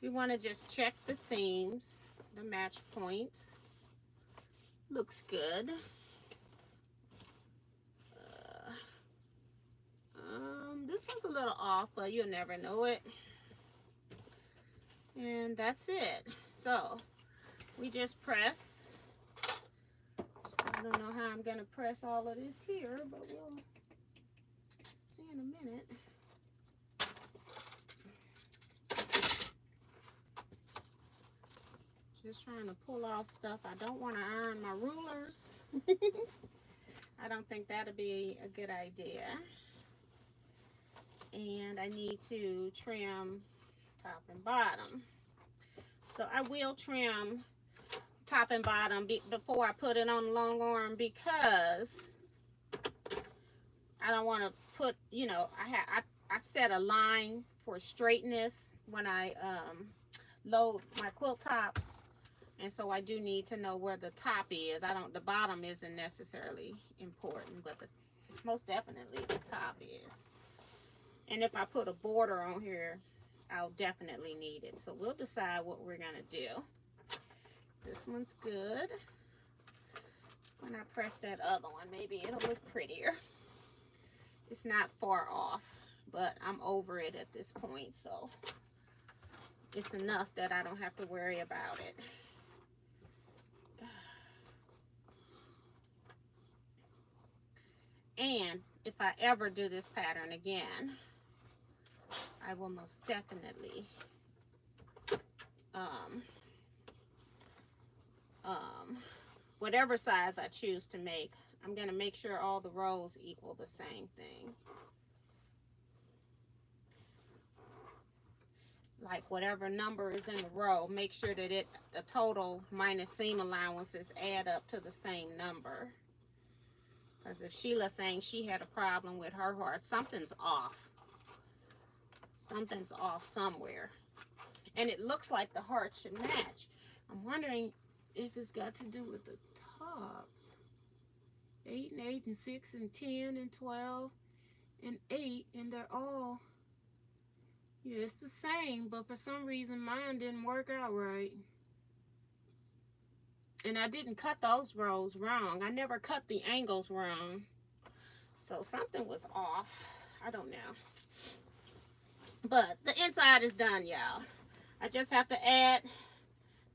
A: We want to just check the seams, the match points. Looks good. This one's a little off, but you'll never know it. And that's it. So we just press. I don't know how I'm gonna press all of this here, but we'll see in a minute. Just trying to pull off stuff. I don't want to iron my rulers. I don't think that'll be a good idea. And I need to trim top and bottom. So I will trim top and bottom before I put it on the long arm, because I don't want to put, you know, I set a line for straightness when I load my quilt tops, and so I do need to know where the top is. The bottom isn't necessarily important, but most definitely the top is. And if I put a border on here, I'll definitely need it. So we'll decide what we're gonna do. This one's good. When I press that other one, maybe it'll look prettier. It's not far off, but I'm over it at this point, so it's enough that I don't have to worry about it. And if I ever do this pattern again, I will most definitely whatever size I choose to make, I'm going to make sure all the rows equal the same thing. Like whatever number is in the row, make sure that the total minus seam allowances add up to the same number. Because if Sheila's saying she had a problem with her heart, something's off. Something's off somewhere. And it looks like the heart should match. I'm wondering if it's got to do with the tops. 8 and 8 and 6 and 10 and 12 and 8, and they're all, yeah, it's the same, but for some reason mine didn't work out right. And I didn't cut those rows wrong. I never cut the angles wrong. So something was off. I don't know. But the inside is done, y'all. I just have to add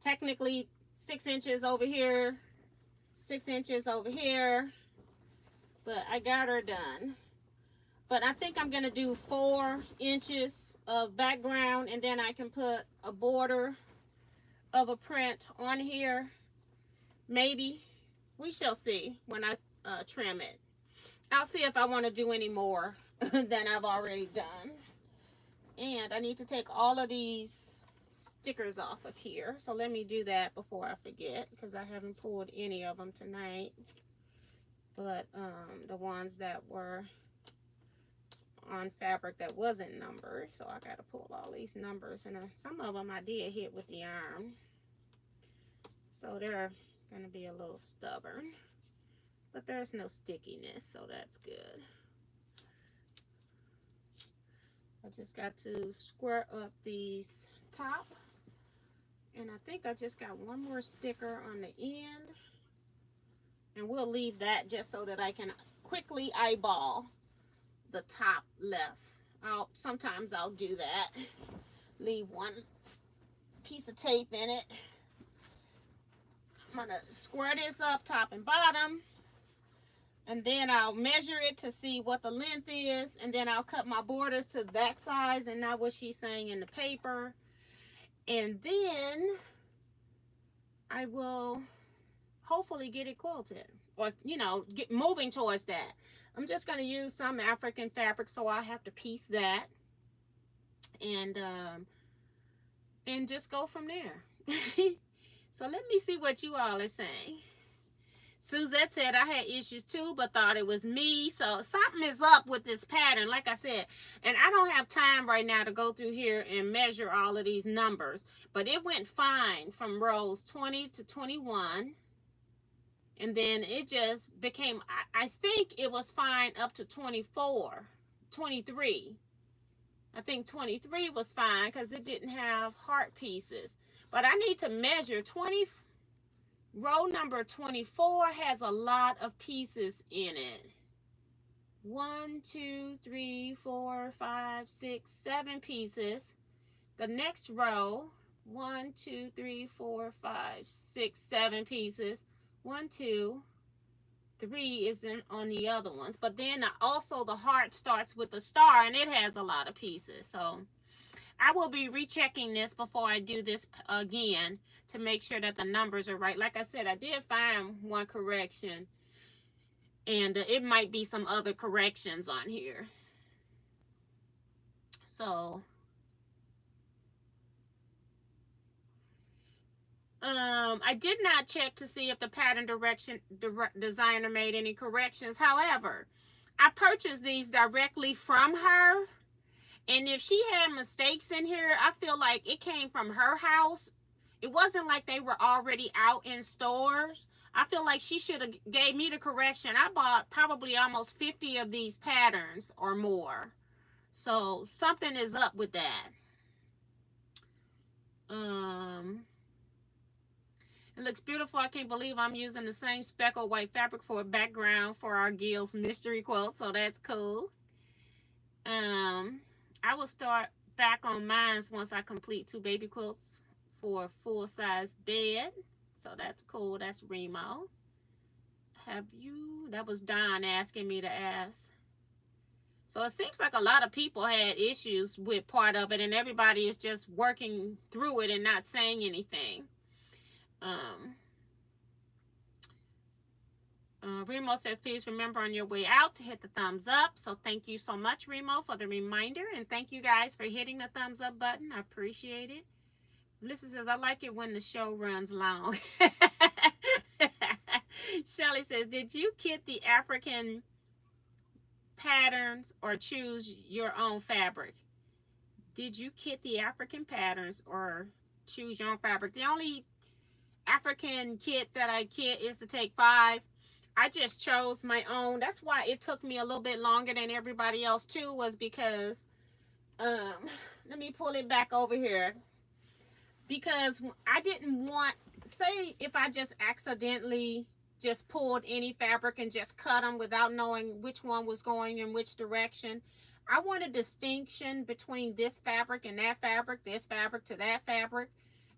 A: technically 6 inches over here, 6 inches over here. But I got her done. But I think I'm going to do 4 inches of background, and then I can put a border of a print on here. Maybe. We shall see when I trim it. I'll see if I want to do any more than I've already done. And I need to take all of these stickers off of here. So let me do that before I forget, because I haven't pulled any of them tonight. But the ones that were on fabric that wasn't numbered. So I got to pull all these numbers. And some of them I did hit with the iron. So they're going to be a little stubborn. But there's no stickiness, so that's good. I just got to square up these top. And I think I just got one more sticker on the end. And we'll leave that just so that I can quickly eyeball the top left. Sometimes I'll do that. Leave one piece of tape in it. I'm gonna square this up top and bottom. And then I'll measure it to see what the length is. And then I'll cut my borders to that size and not what she's saying in the paper. And then I will hopefully get it quilted. Or, you know, get moving towards that. I'm just going to use some African fabric, so I'll have to piece that. And just go from there. So let me see what you all are saying. Suzette said I had issues too, but thought it was me. So something is up with this pattern, like I said. And I don't have time right now to go through here and measure all of these numbers. But it went fine from rows 20 to 21. And then it just became, I think it was fine up to 24, 23. I think 23 was fine because it didn't have heart pieces. But I need to measure Row number 24 has a lot of pieces in it. 1, 2, 3, 4, 5, 6, 7 pieces. The next row, 1, 2, 3, 4, 5, 6, 7 pieces. 1, 2, 3 is on the other ones. But then also the heart starts with a star and it has a lot of pieces. So I will be rechecking this before I do this again to make sure that the numbers are right. Like I said, I did find one correction, and it might be some other corrections on here. So I did not check to see if the pattern designer made any corrections. However, I purchased these directly from her, and if she had mistakes in here, I feel like it came from her house. It wasn't like they were already out in stores. I feel like she should have gave me the correction. I bought probably almost 50 of these patterns or more. So something is up with that. It looks beautiful. I can't believe I'm using the same speckled white fabric for a background for our Gil's mystery quilt. So that's cool. I will start back on mine once I complete 2 baby quilts for a full-size bed. So that's cool. That's Remo. Have you? That was Don asking me to ask. So it seems like a lot of people had issues with part of it, and everybody is just working through it and not saying anything. Remo says, please remember on your way out to hit the thumbs up. So thank you so much, Remo, for the reminder. And thank you guys for hitting the thumbs up button. I appreciate it. Melissa says, I like it when the show runs long. Shelly says, did you kit the African patterns or choose your own fabric? Did you kit the African patterns or choose your own fabric? The only African kit that I kit is to take 5. I just chose my own. That's why it took me a little bit longer than everybody else too, was because let me pull it back over here, because I didn't want, say if I just accidentally just pulled any fabric and just cut them without knowing which one was going in which direction. I want a distinction between this fabric and that fabric, this fabric to that fabric.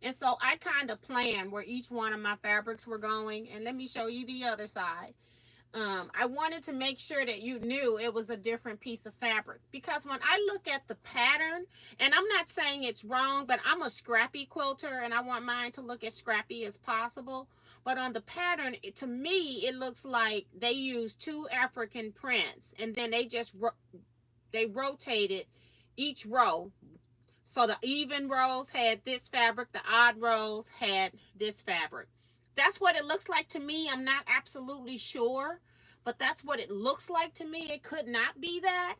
A: And so I kind of planned where each one of my fabrics were going. And let me show you the other side. I wanted to make sure that you knew it was a different piece of fabric, because when I look at the pattern, and I'm not saying it's wrong, but I'm a scrappy quilter and I want mine to look as scrappy as possible. But on the pattern, to me, it looks like they used 2 African prints and then they just they rotated each row. So the even rows had this fabric, the odd rows had this fabric. That's what it looks like to me. I'm not absolutely sure, but that's what it looks like to me. It could not be that,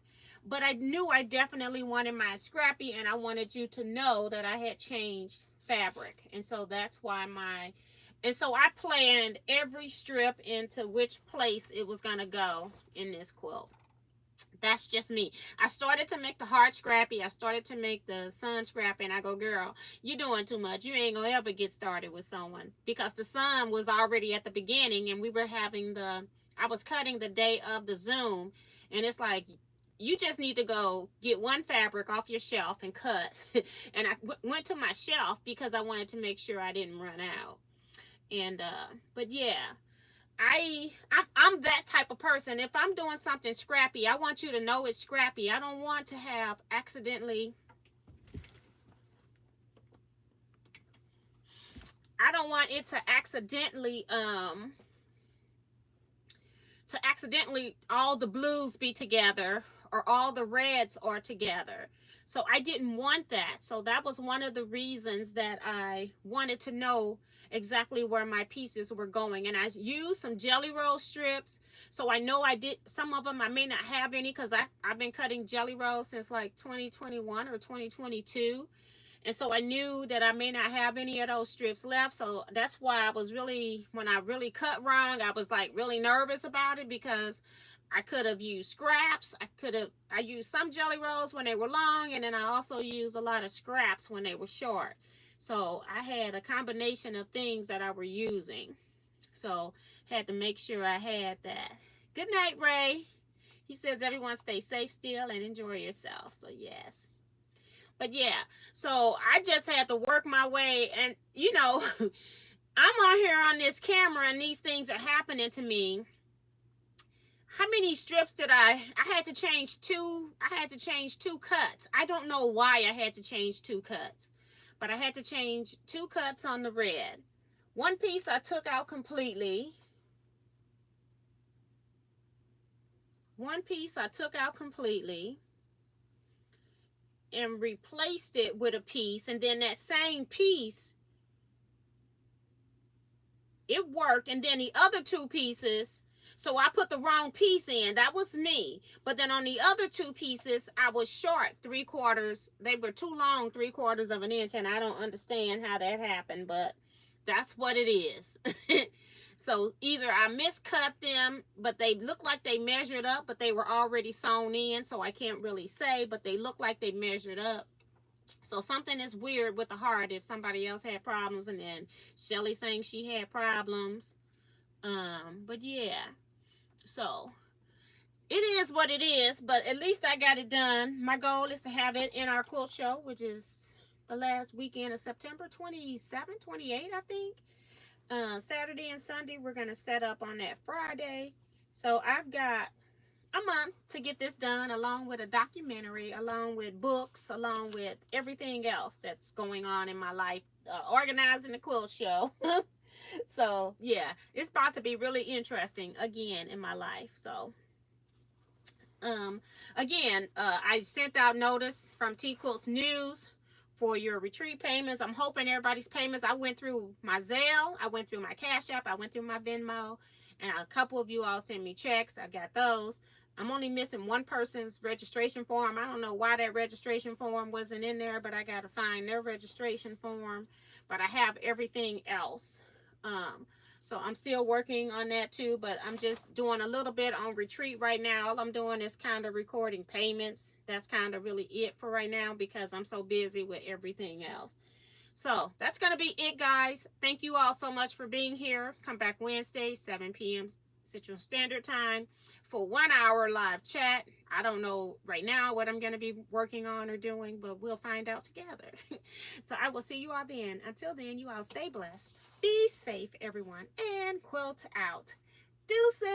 A: but I knew I definitely wanted my scrappy, and I wanted you to know that I had changed fabric. And so that's why and so I planned every strip into which place it was going to go in this quilt. That's just me. I started to make the heart scrappy. I started to make the sun scrappy. And I go, girl, you're doing too much. You ain't going to ever get started with someone. Because the sun was already at the beginning. And we were having I was cutting the day of the Zoom. And it's like, you just need to go get one fabric off your shelf and cut. And I went to my shelf because I wanted to make sure I didn't run out. And, but yeah. I'm that type of person. If I'm doing something scrappy, I want you to know it's scrappy. I don't want to have accidentally, I don't want it to accidentally all the blues be together or all the reds are together. So I didn't want that. So that was one of the reasons that I wanted to know exactly where my pieces were going. And I used some jelly roll strips. So I know I did, some of them I may not have any, because I've been cutting jelly rolls since like 2021 or 2022. And so I knew that I may not have any of those strips left. So that's why I was really, when I really cut wrong, I was like really nervous about it, because I could have used scraps. I used some jelly rolls when they were long, and then I also used a lot of scraps when they were short. So I had a combination of things that I were using. So had to make sure I had that. Good night, Ray. He says everyone stay safe still and enjoy yourself. So yes. But yeah, so I just had to work my way, and I'm on here on this camera and these things are happening to me. How many strips did I had to change two cuts. I don't know why I had to change two cuts, but I had to change two cuts on the red. One piece I took out completely. And replaced it with a piece, and then that same piece, it worked, and then the other two pieces, so I put the wrong piece in. That was me. But then on the other two pieces, I was short 3/4. They were too long, 3/4 of an inch, and I don't understand how that happened, but that's what it is. So either I miscut them, but they look like they measured up, but they were already sewn in, so I can't really say, but they look like they measured up. So something is weird with the heart if somebody else had problems, and then Shelly saying she had problems. But yeah, so it is what it is, but at least I got it done. My goal is to have it in our quilt show, which is the last weekend of September, 27, 28, I think. Saturday and Sunday, we're going to set up on that Friday. So I've got a month to get this done, along with a documentary, along with books, along with everything else that's going on in my life, organizing the quilt show. So yeah, it's about to be really interesting again in my life. So again, I sent out notice from Teaquilts News for your retreat payments. I'm hoping everybody's payments. I went through my Zelle, I went through my CashApp, I went through my Venmo, and a couple of you all sent me checks. I got those. I'm only missing one person's registration form. I don't know why that registration form wasn't in there, but I got to find their registration form. But I have everything else. So I'm still working on that too, but I'm just doing a little bit on retreat right now. All I'm doing is kind of recording payments. That's kind of really it for right now because I'm so busy with everything else. So that's going to be it, guys. Thank you all so much for being here. Come back Wednesday, 7 p.m. Central Standard Time for 1 hour live chat. I don't know right now what I'm going to be working on or doing, but we'll find out together. So I will see you all then. Until then, you all stay blessed. Be safe, everyone, and quilt out. Deuces!